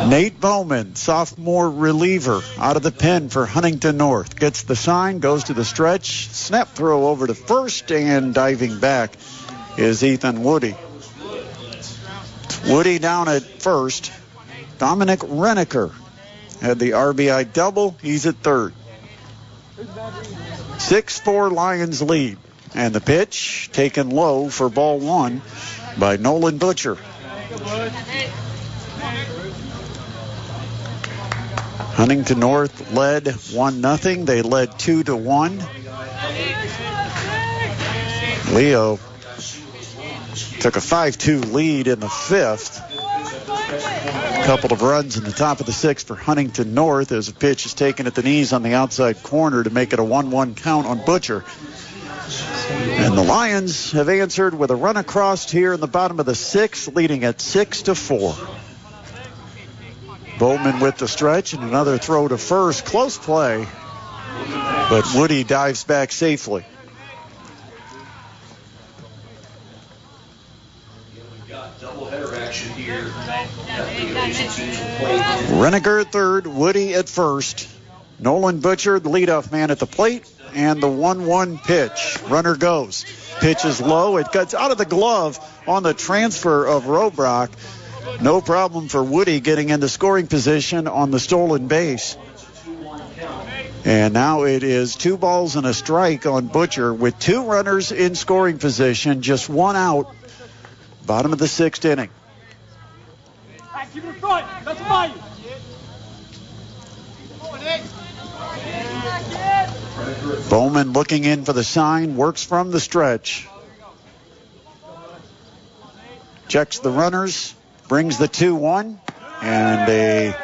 Nate Bowman, sophomore reliever, out of the pen for Huntington North. Gets the sign, goes to the stretch, snap throw over to first, and diving back is Ethan Woody. Woody down at first. Dominic Reniker had the RBI double. He's at third. 6-4 Lions lead. And the pitch taken low for ball 1 by Nolan Butcher. Huntington North led 1-0. They led 2-1. Leo took a 5-2 lead in the 5th. A couple of runs in the top of the 6th for Huntington North as a pitch is taken at the knees on the outside corner to make it a 1-1 count on Butcher. And the Lions have answered with a run across here in the bottom of the 6th, leading at 6-4. Bowman with the stretch and another throw to first. Close play, but Woody dives back safely. Reneker at third, Woody at first. Nolan Butcher, the leadoff man at the plate, and the 1-1 pitch. Runner goes. Pitch is low. It cuts out of the glove on the transfer of Robrock. No problem for Woody getting into scoring position on the stolen base. And now it is 2 balls and a strike on Butcher with 2 runners in scoring position, just 1 out. Bottom of the 6th inning. Bowman looking in for the sign, works from the stretch. Checks the runners, brings the 2-1, and a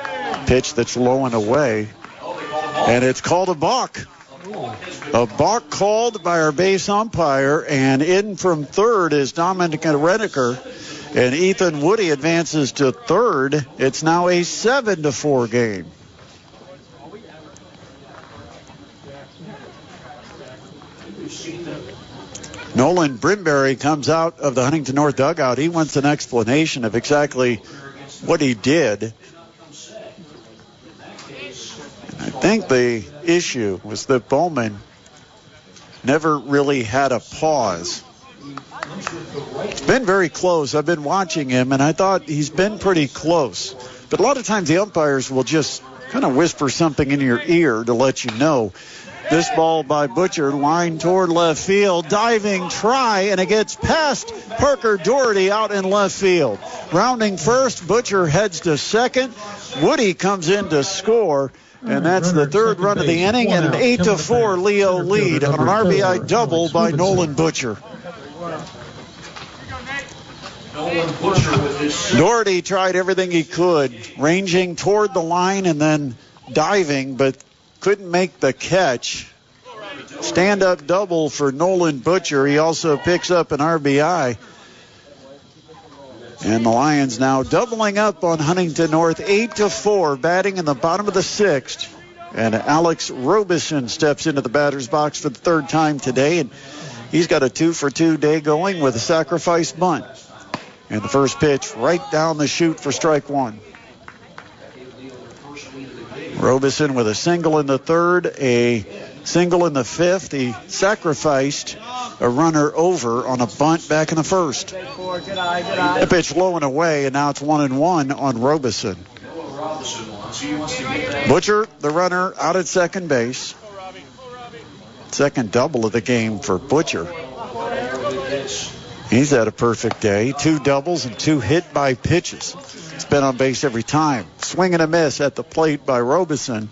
pitch that's low and away. And it's called a balk. A balk called by our base umpire, and in from third is Dominic Reneker, and Ethan Woody advances to third. It's now a 7-4 game. Nolan Brimberry comes out of the Huntington North dugout. He wants an explanation of exactly what he did. And I think the issue was that Bowman never really had a pause. It's been very close. I've been watching him, and I thought he's been pretty close. But a lot of times the umpires will just kind of whisper something in your ear to let you know. This ball by Butcher, line toward left field, diving try, and it gets past Parker Doherty out in left field. Rounding first, Butcher heads to second. Woody comes in to score, and that's the third run of the inning, and an 8-4 Leo lead on an RBI double by Nolan Butcher. Doherty tried everything he could, ranging toward the line and then diving, but couldn't make the catch. Stand-up double for Nolan Butcher. He also picks up an RBI. And the Lions now doubling up on Huntington North, 8-4, batting in the bottom of the 6th. And Alex Robeson steps into the batter's box for the 3rd time today, and he's got a 2-for-2 day going with a sacrifice bunt. And the first pitch right down the chute for strike 1. Robeson with a single in the 3rd, a single in the 5th. He sacrificed a runner over on a bunt back in the 1st. The pitch low and away, and now it's 1-1 on Robeson. Butcher, the runner, out at second base. Second double of the game for Butcher. He's had a perfect day. 2 doubles and 2 hit by pitches. He's been on base every time. Swing and a miss at the plate by Robeson.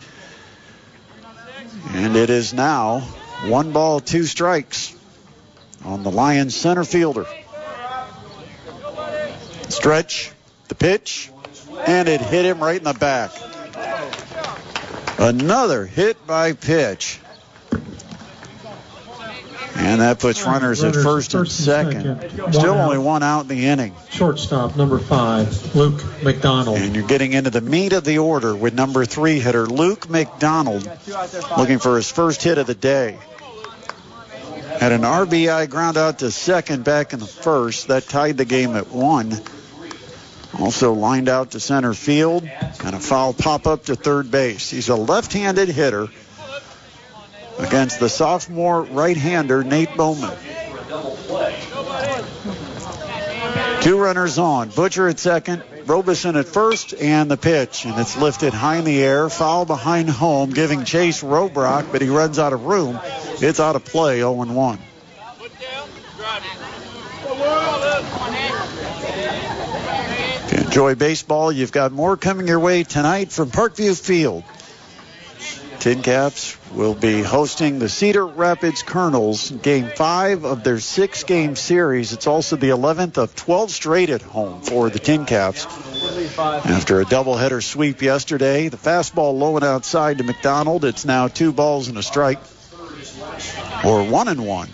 And it is now 1 ball, 2 strikes on the Lions center fielder. Stretch, the pitch, and it hit him right in the back. Another hit by pitch. And that puts runners at first and second. Still only 1 out in the inning. Shortstop, number 5, Luke McDonald. And you're getting into the meat of the order with number 3 hitter Luke McDonald, looking for his first hit of the day. Had an RBI ground out to second back in the 1st. That tied the game at 1. Also lined out to center field. And a foul pop-up to third base. He's a left-handed hitter against the sophomore right-hander Nate Bowman. 2 runners on. Butcher at second, Robeson at first, and the pitch. And it's lifted high in the air, foul behind home, giving chase Robrock, but he runs out of room. It's out of play, 0-1. If you enjoy baseball, you've got more coming your way tonight from Parkview Field. Tin Caps will be hosting the Cedar Rapids Colonels, Game 5 of their 6-game series. It's also the 11th of 12 straight at home for the Tin Caps. After a doubleheader sweep yesterday, the fastball low and outside to McDonald. It's now 2 balls and a strike, or 1-1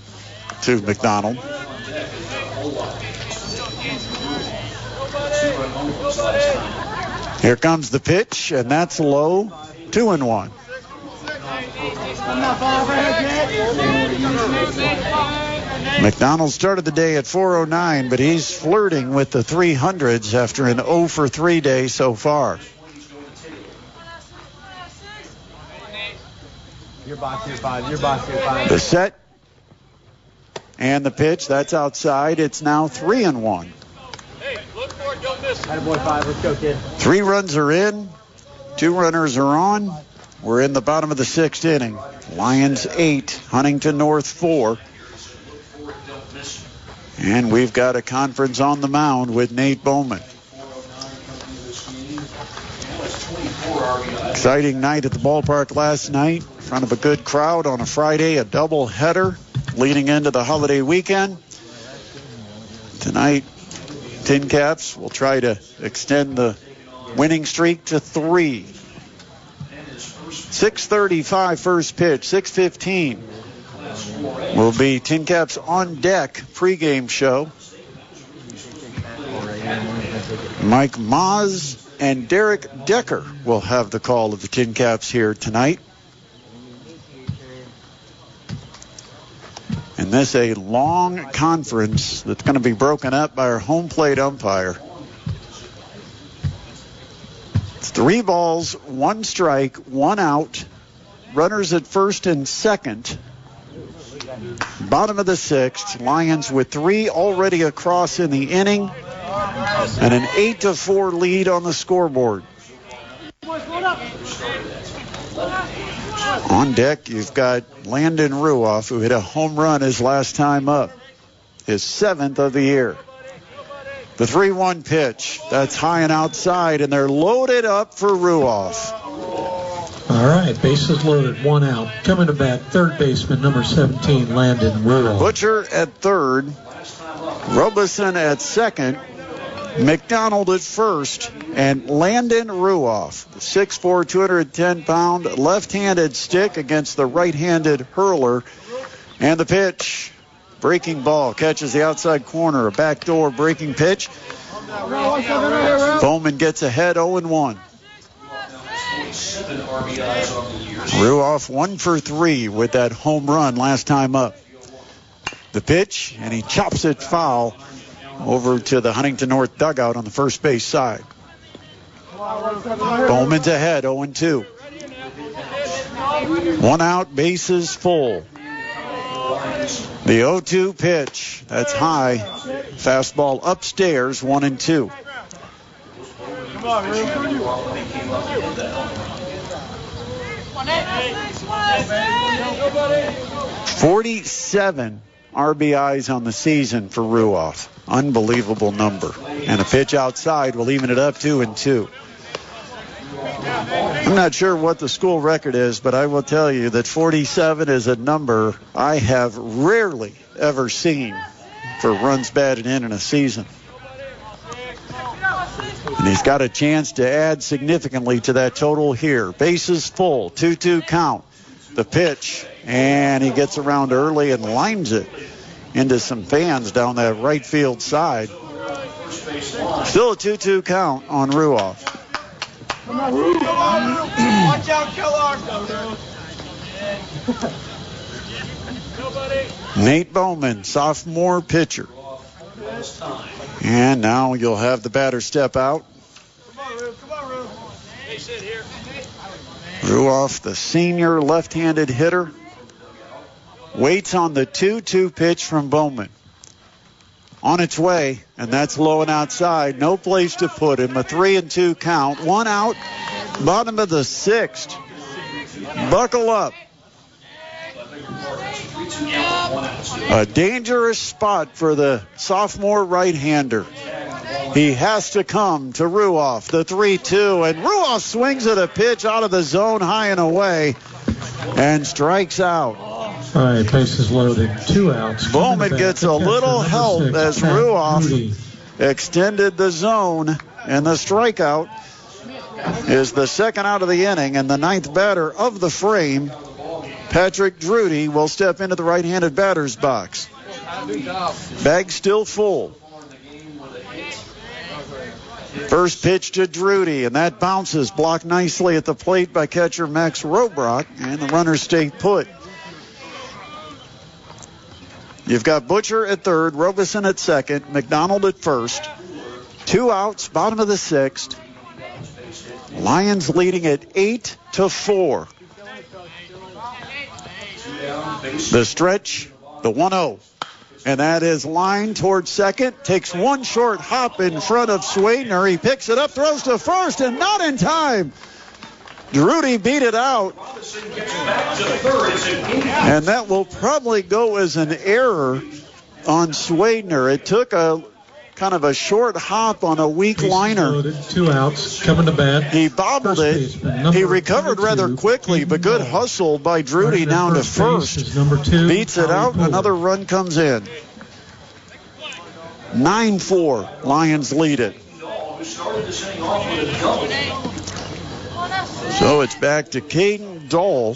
to McDonald. Here comes the pitch, and that's low, 2-1. McDonald started the day at 409, but he's flirting with the 300s after an 0 for 3 day so far. Your box, your 5. Your box, your 5. The set and the pitch, that's outside. It's now 3-1. Hey, look for it, don't miss it. Attaboy 5, let's go, kid. 3 runs are in. 2 runners are on. We're in the bottom of the 6th inning. Lions 8, Huntington North 4. And we've got a conference on the mound with Nate Bowman. Exciting night at the ballpark last night. In front of a good crowd on a Friday, a double header leading into the holiday weekend. Tonight, Tin Caps will try to extend the winning streak to 3. 6:35 first pitch, 6:15 will be Tin Caps on deck pregame show. Mike Maz and Derek Decker will have the call of the Tin Caps here tonight. And this a long conference that's going to be broken up by our home plate umpire. It's 3 balls, 1 strike, 1 out. Runners at first and second. Bottom of the 6th. Lions with 3 already across in the inning. And an 8-4 lead on the scoreboard. On deck, you've got Landon Ruoff, who hit a home run his last time up. His 7th of the year. The 3-1 pitch. That's high and outside, and they're loaded up for Ruoff. All right, bases loaded, 1 out. Coming to bat, third baseman, number 17, Landon Ruoff. Butcher at third. Robeson at second. McDonald at first. And Landon Ruoff, the 6'4", 210-pound left-handed stick against the right-handed hurler. And the pitch. Breaking ball, catches the outside corner, a backdoor breaking pitch. Bowman gets ahead 0-1. Ruoff 1 for 3 with that home run last time up. The pitch, and he chops it foul over to the Huntington North dugout on the first base side. Bowman's ahead 0-2. 1 out, bases full. The 0-2 pitch, that's high. Fastball upstairs, 1-2. 47 RBIs on the season for Ruoff. Unbelievable number. And a pitch outside will even it up 2-2. I'm not sure what the school record is, but I will tell you that 47 is a number I have rarely ever seen for runs batted in a season. And he's got a chance to add significantly to that total here. Bases full, 2-2 count. The pitch, and he gets around early and lines it into some fans down that right field side. Still a 2-2 count on Ruoff. Watch out, Kellogg. Nate Bowman, sophomore pitcher. And now you'll have the batter step out. Ruoff, the senior left-handed hitter, waits on the 2-2 pitch from Bowman. On its way, and that's low and outside. No place to put him. A 3-2 count. 1 out, bottom of the 6th. Buckle up. A dangerous spot for the sophomore right-hander. He has to come to Ruoff, the 3-2, and Ruoff swings at a pitch out of the zone high and away and strikes out. All right, bases loaded, 2 outs. Bowman gets a little help as Ruoff extended the zone, and the strikeout is the 2nd out of the inning, and the 9th batter of the frame, Patrick Drudy, will step into the right-handed batter's box. Bag still full. First pitch to Drudy, and that bounces, blocked nicely at the plate by catcher Max Robrock, and the runners stay put. You've got Butcher at third, Robeson at second, McDonald at first. 2 outs, bottom of the 6th. Lions leading at 8-4. The stretch, the 1-0. And that is line towards second. Takes one short hop in front of Swadner. He picks it up, throws to first, and not in time. Drudy beat it out. And that will probably go as an error on Swadner. It took a kind of a short hop on a weak liner. Loaded, 2 outs, coming to bat. He bobbled it. He recovered rather quickly, but good hustle by Drudy down to first. Beats it out. Another run comes in. 9-4. Lions lead it. So it's back to Caden Dahl,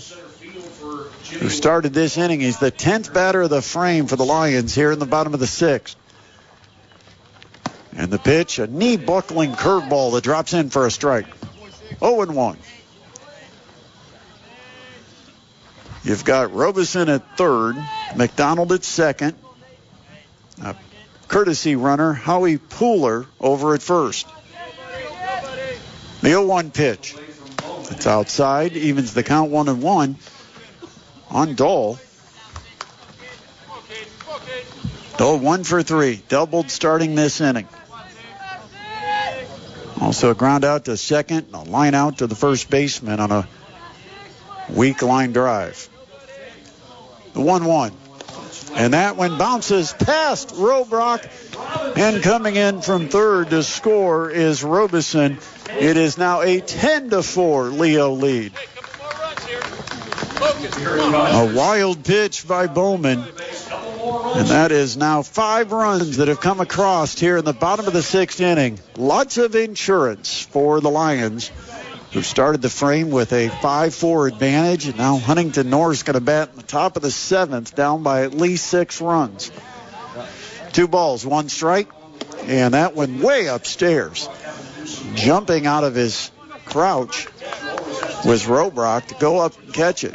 who started this inning. He's the 10th batter of the frame for the Lions here in the bottom of the 6th. And the pitch, a knee-buckling curveball that drops in for a strike. 0-1. You've got Robeson at third, McDonald at second. A courtesy runner, Howie Pooler, over at first. The 0-1 pitch. It's outside, evens the count 1-1 on Dahl. Dahl 1 for 3, doubled starting this inning. Also a ground out to second, a line out to the first baseman on a weak line drive. The 1-1. And that one bounces past Robrock. And coming in from third to score is Robeson. It is now a 10-4 Leo lead. A wild pitch by Bowman. And that is now 5 runs that have come across here in the bottom of the 6th inning. Lots of insurance for the Lions, who started the frame with a 5-4 advantage. And now Huntington North is going to bat in the top of the 7th, down by at least 6 runs. 2 balls, 1 strike. And that one way upstairs. Jumping out of his crouch was Robrock to go up and catch it.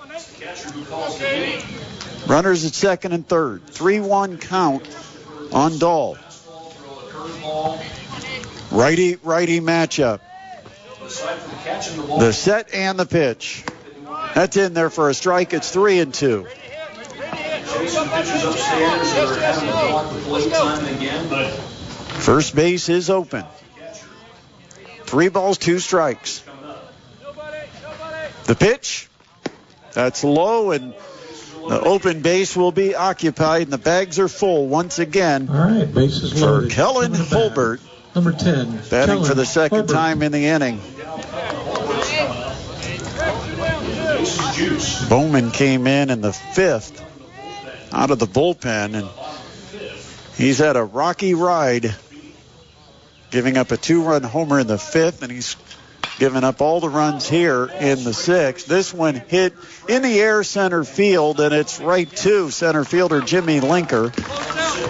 Runners at second and third. 3-1 count on Dahl. Righty matchup. The set and the pitch. That's in there for a strike. It's 3-2. First base is open. 3 balls, 2 strikes. The pitch. That's low, and the open base will be occupied, and the bags are full once again. All right, bases for loaded. Kellen Hulbert. Number 10. Batting Kellen for the second Hulbert. time in the inning. Bowman came in the 5th out of the bullpen, and he's had a rocky ride, giving up a 2-run homer in the 5th, and he's given up all the runs here in the 6th. This one hit in the air center field, and it's right to center fielder Jimmy Linker.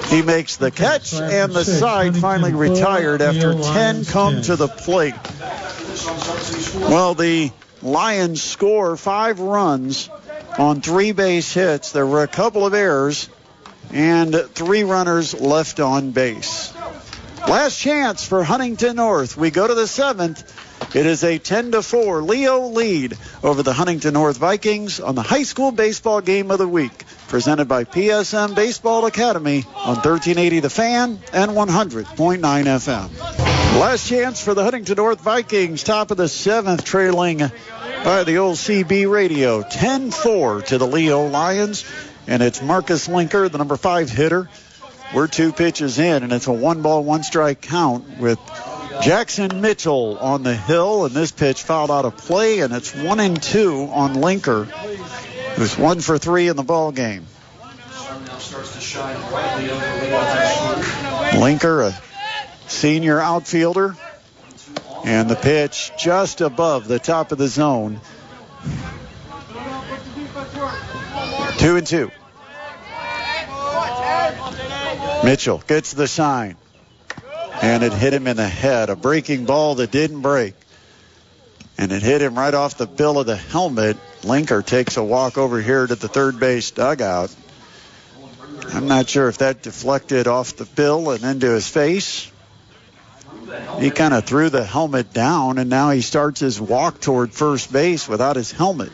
He makes the catch, and the side finally retired after 10 come to the plate. Well, the Lions score 5 runs on 3 base hits. There were a couple of errors and 3 runners left on base. Last chance for Huntington North. We go to the 7th. It is a 10-4 Leo lead over the Huntington North Vikings on the high school baseball game of the week, presented by PSM Baseball Academy on 1380 The Fan and 100.9 FM. Last chance for the Huntington North Vikings, top of the 7th, trailing by the old CB radio, 10-4 to the Leo Lions. And it's Marcus Linker, the number 5 hitter. We're 2 pitches in, and it's a 1-ball, 1-strike count with Jackson Mitchell on the hill, and this pitch fouled out of play, and it's 1-2 on Linker, who's 1 for 3 in the ball game. Linker, a senior outfielder, and the pitch just above the top of the zone. 2-2. Mitchell gets the sign, and it hit him in the head. A breaking ball that didn't break, and it hit him right off the bill of the helmet. Linker takes a walk over here to the third base dugout. I'm not sure if that deflected off the bill and into his face. He kind of threw the helmet down, and now he starts his walk toward first base without his helmet.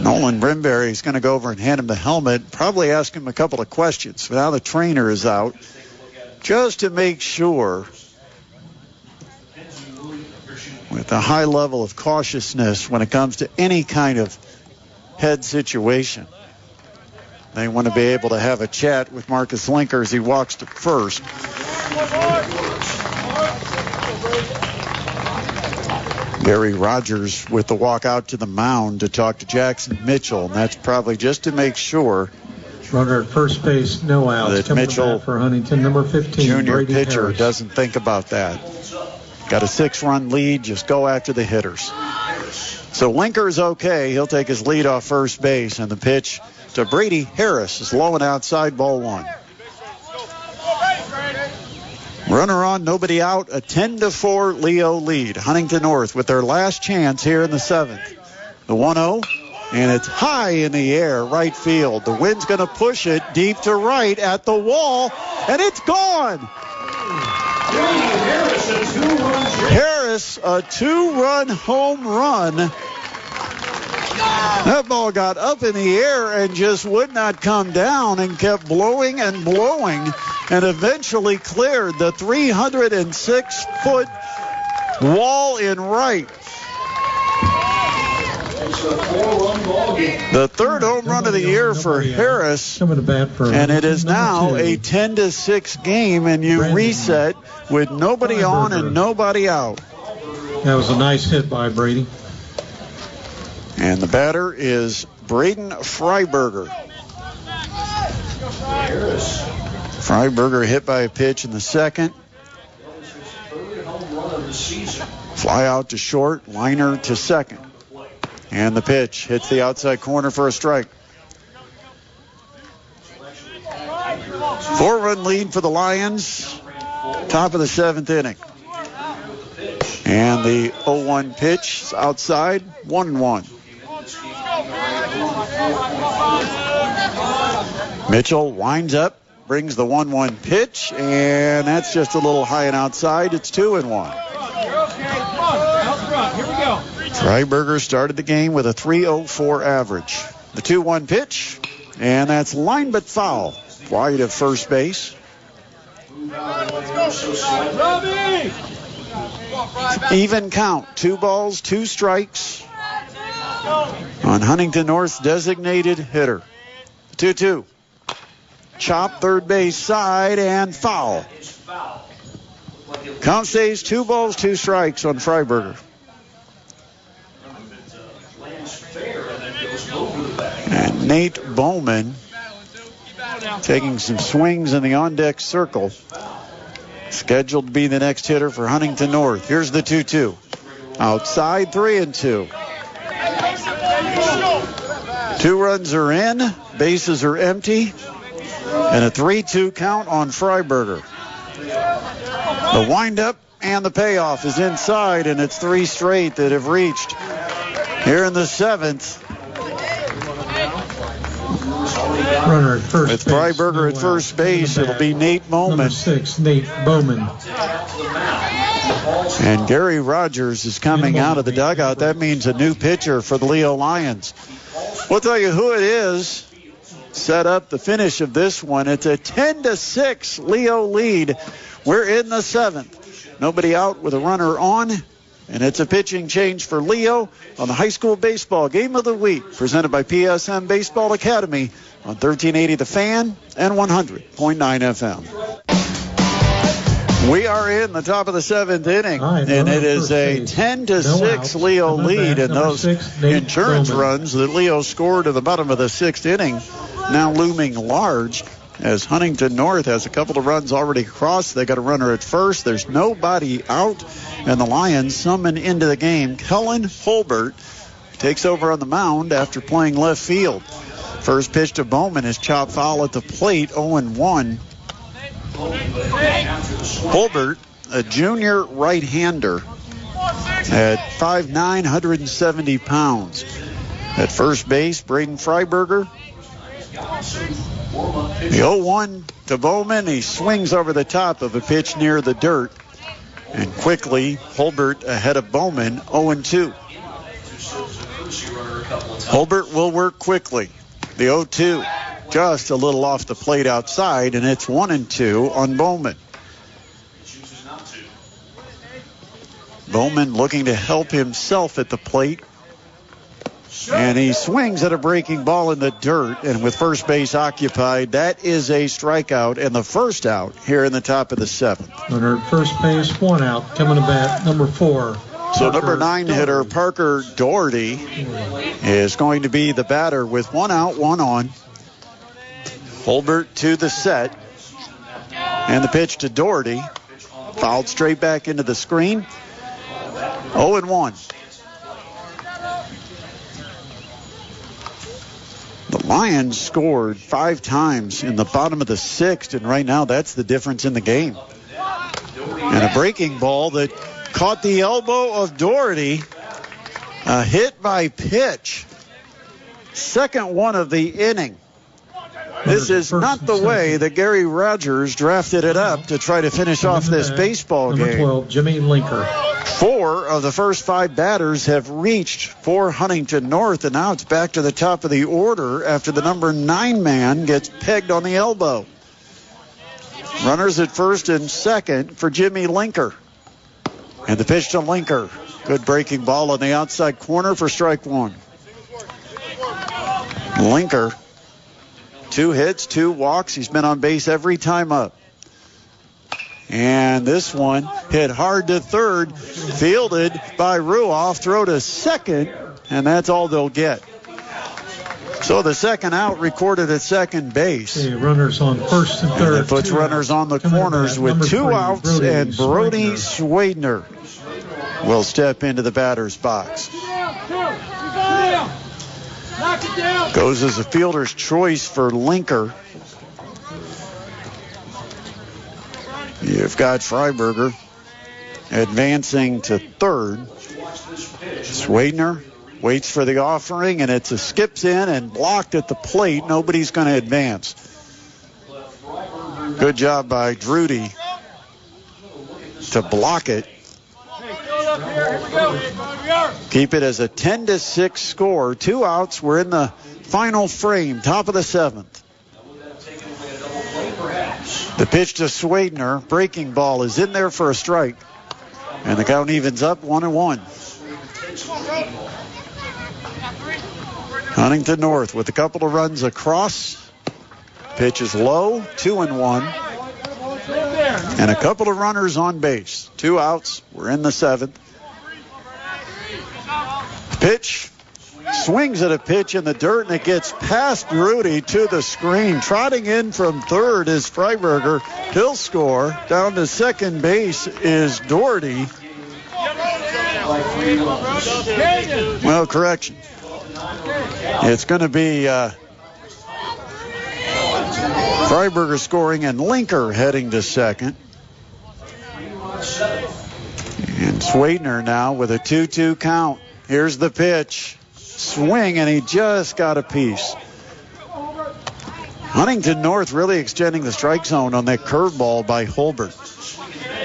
Nolan Brimberry is going to go over and hand him the helmet, probably ask him a couple of questions. Now the trainer is out, just to make sure, with a high level of cautiousness when it comes to any kind of head situation. They want to be able to have a chat with Marcus Linker as he walks to first. Gary Rogers with the walk out to the mound to talk to Jackson Mitchell, and that's probably just to make sure. Runner at first base, no outs. That Mitchell, for Huntington, number 15, junior Brady pitcher, Harris. doesn't think about that. Got a 6-run lead, just go after the hitters. So Linker's okay. He'll take his lead off first base, and the pitch to Brady Harris is low and outside, ball 1. Runner on, nobody out, a 10-4 Leo lead. Huntington North with their last chance here in the 7th. The 1-0, and it's high in the air, right field. The wind's going to push it deep to right at the wall, and it's gone. Harris, a 2-run home run. That ball got up in the air and just would not come down and kept blowing and blowing and eventually cleared the 306-foot wall in right. The third home run of the year for Harris, and it is now a 10-6 game, and you reset with nobody on and nobody out. That was a nice hit by Brady. And the batter is Braden Freiberger. Freiberger hit by a pitch in the second. Fly out to short, liner to second. And the pitch hits the outside corner for a strike. 4-run lead for the Lions. Top of the 7th inning. And the 0-1 pitch is outside, 1-1. Mitchell winds up, brings the 1-1 pitch, and that's just a little high and outside. It's 2-1. Freiberger started the game with a 3.04 average. The 2-1 pitch, and that's line but foul. Wide of first base. Even count, 2 balls, 2 strikes on Huntington North's designated hitter. 2-2. Chop third base side and foul. Count stays 2 balls, 2 strikes on Freiberger. And Nate Bowman taking some swings in the on-deck circle. Scheduled to be the next hitter for Huntington North. Here's the 2-2. Outside, 3-2. 2 runs are in. Bases are empty. And a 3-2 count on Freiberger. The windup and the payoff is inside, and it's 3 straight that have reached here in the 7th. Runner at first with base, Freiberger at first base, it'll be Nate Bowman. Number 6, Nate Bowman. And Gary Rogers is coming out of the dugout. That means a new pitcher for the Leo Lions. We'll tell you who it is. Set up the finish of this one. It's a 10-6 Leo lead. We're in the 7th. Nobody out with a runner on. And it's a pitching change for Leo on the high school baseball game of the week, presented by PSM Baseball Academy on 1380 The Fan and 100.9 FM. We are in the top of the 7th inning, and it is a 10-6 Leo lead. And those insurance runs that Leo scored at the bottom of the 6th inning now looming large, as Huntington North has a couple of runs already across. They got a runner at first. There's nobody out, and the Lions summon into the game Kellen Holbert. Takes over on the mound after playing left field. First pitch to Bowman is chopped foul at the plate, 0-1. Holbert, a junior right-hander at 5'9", 170 pounds. At first base, Braden Freiberger. The 0-1 to Bowman. He swings over the top of a pitch near the dirt. And quickly, Holbert ahead of Bowman, 0-2. Holbert will work quickly. The 0-2, just a little off the plate outside, and it's 1-2 on Bowman. Bowman looking to help himself at the plate. And he swings at a breaking ball in the dirt, and with first base occupied, that is a strikeout and the first out here in the top of the 7th. Runner at first base, 1 out. Coming to bat, number 4. So number 9 hitter Parker Doherty is going to be the batter with 1 out, 1 on. Holbert to the set. And the pitch to Doherty. Fouled straight back into the screen. 0-1. The Lions scored 5 times in the bottom of the 6th, and right now that's the difference in the game. And a breaking ball that caught the elbow of Doherty. A hit by pitch. Second one of the inning. This is not the way that Gary Rogers drafted it up to try to finish off this baseball game. Number 12, Jimmy Linker. 4 of the first 5 batters have reached for Huntington North, and now it's back to the top of the order after the number 9 man gets pegged on the elbow. Runners at first and second for Jimmy Linker. And the pitch to Linker. Good breaking ball on the outside corner for strike 1. Linker, 2 hits, 2 walks. He's been on base every time up. And this one hit hard to third, fielded by Ruoff, throw to second, and that's all they'll get. So the second out recorded at second base. Okay, runners on first and third. And it puts runners on the corners with 2 outs, and Brody Swadner will step into the batter's box. Goes as a fielder's choice for Linker. You've got Freiberger advancing to third. Swadner waits for the offering, and it's a skips in and blocked at the plate. Nobody's going to advance. Good job by Drudy to block it. Keep it as a 10-6 score. 2 outs. We're in the final frame, top of the 7th. The pitch to Swadner. Breaking ball is in there for a strike. And the count evens up 1-1. Huntington North with a couple of runs across. Pitch is low, 2-1. And a couple of runners on base. 2 outs. We're in the 7th. Pitch. Swings at a pitch in the dirt, and it gets past Rudy to the screen. Trotting in from third is Freiberger. He'll score. Down to second base is Doherty. Well, correction. It's going to be Freiberger scoring and Linker heading to second. And Swadner now with a 2-2 count. Here's the pitch. Swing, and he just got a piece. Huntington North really extending the strike zone on that curveball by Holbert.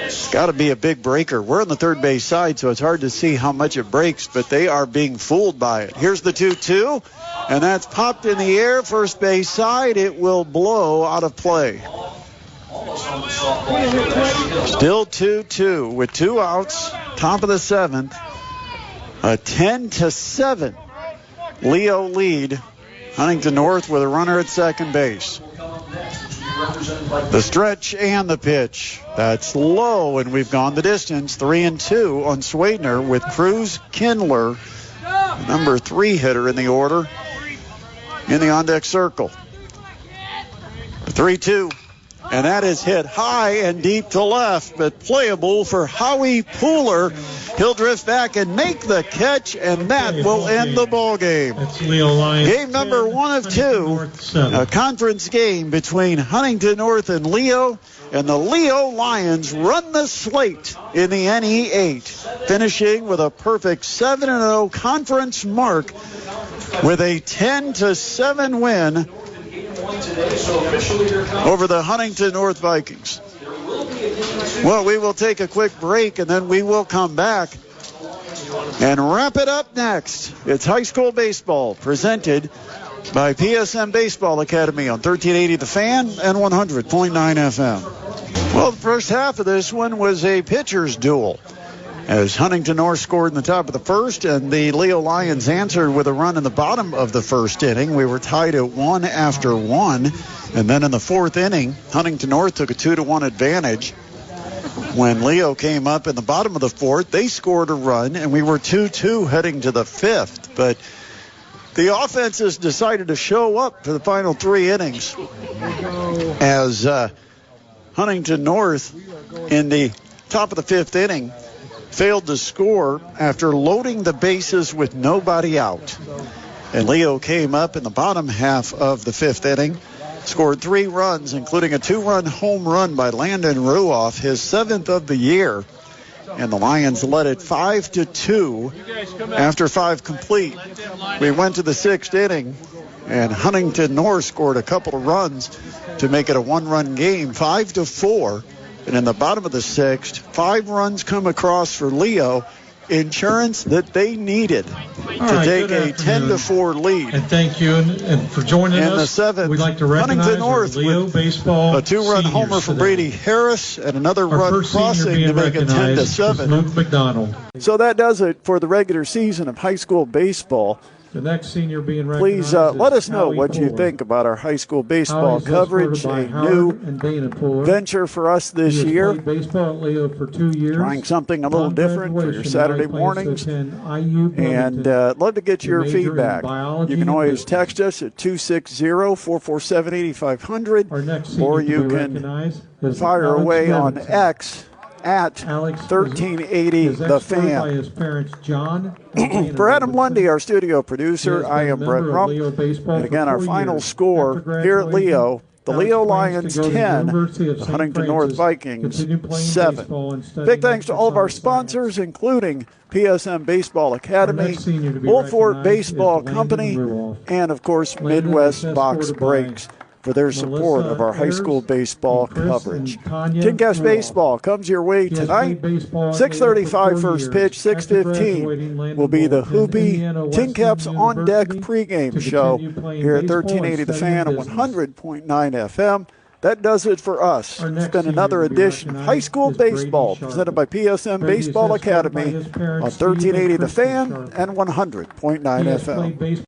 It's got to be a big breaker. We're on the third base side, so it's hard to see how much it breaks, but they are being fooled by it. Here's the 2-2, and that's popped in the air. First base side, it will blow out of play. Still 2-2 with 2 outs, top of the 7th. A 10-7 Leo lead. Huntington North with a runner at second base. The stretch and the pitch. That's low, and we've gone the distance. 3-2 on Swadner with Cruz Kindler, number 3 hitter in the order, in the on-deck circle. 3-2. And that is hit high and deep to left, but playable for Howie Pooler. He'll drift back and make the catch, and that will end the ball game. That's Leo Lions. Game number 1 of 2, a conference game between Huntington North and Leo, and the Leo Lions run the slate in the NE8, finishing with a perfect 7-0 conference mark with a 10-7 win point today, so officially your count. over the Huntington North Vikings. Well, we will take a quick break, and then we will come back and wrap it up next. It's high school baseball presented by PSM Baseball Academy on 1380 The Fan and 100.9 FM. Well, the first half of this one was a pitcher's duel, as Huntington North scored in the top of the first, and the Leo Lions answered with a run in the bottom of the first inning. We were tied at 1 after 1, and then in the fourth inning, Huntington North took a 2-1 advantage. When Leo came up in the bottom of the fourth, they scored a run, and we were 2-2 heading to the fifth. But the offenses decided to show up for the final 3 innings, as Huntington North in the top of the fifth inning failed to score after loading the bases with nobody out. And Leo came up in the bottom half of the fifth inning, scored 3 runs, including a 2-run home run by Landon Ruoff, his 7th of the year. And the Lions led it 5-2 after 5 complete. We went to the 6th inning, and Huntington North scored a couple of runs to make it a 1-run game, 5-4. And in the bottom of the 6th, 5 runs come across for Leo, insurance that they needed to take a 10-4 lead. And thank you and for joining us. In the 7th, we'd like to recognize Huntington North Leo with baseball a 2-run homer from Brady Harris and another run crossing to make it 10-7. Luke McDonald. So that does it for the regular season of high school baseball. The next senior being recognized. Please let us know what you think about our high school baseball coverage, a new venture for us this year. Baseball at Leo for 2 years. Trying something a little different for your Saturday mornings. And love to get your feedback. You can always text us at 260-447-8500, or you can fire away on X at 1380 The Fan. For Adam Lundy, our studio producer, I am Brett Rump. And again, our final score here at Leo, the Leo Lions 10, the Huntington North Vikings 7. Big thanks to all of our sponsors, including PSM Baseball Academy, Old Fort Baseball Company, and of course Midwest Box Breaks, for their support of our high school baseball coverage. Kingcast Baseball comes your way tonight. 6:35 first pitch, 6:15 will be the Hoopy Kingcaps On Deck pregame show here at 1380 The Fan and 100.9 FM. That does it for us. It's been another edition of High School Baseball presented by PSM Baseball Academy on 1380 The Fan and 100.9 FM.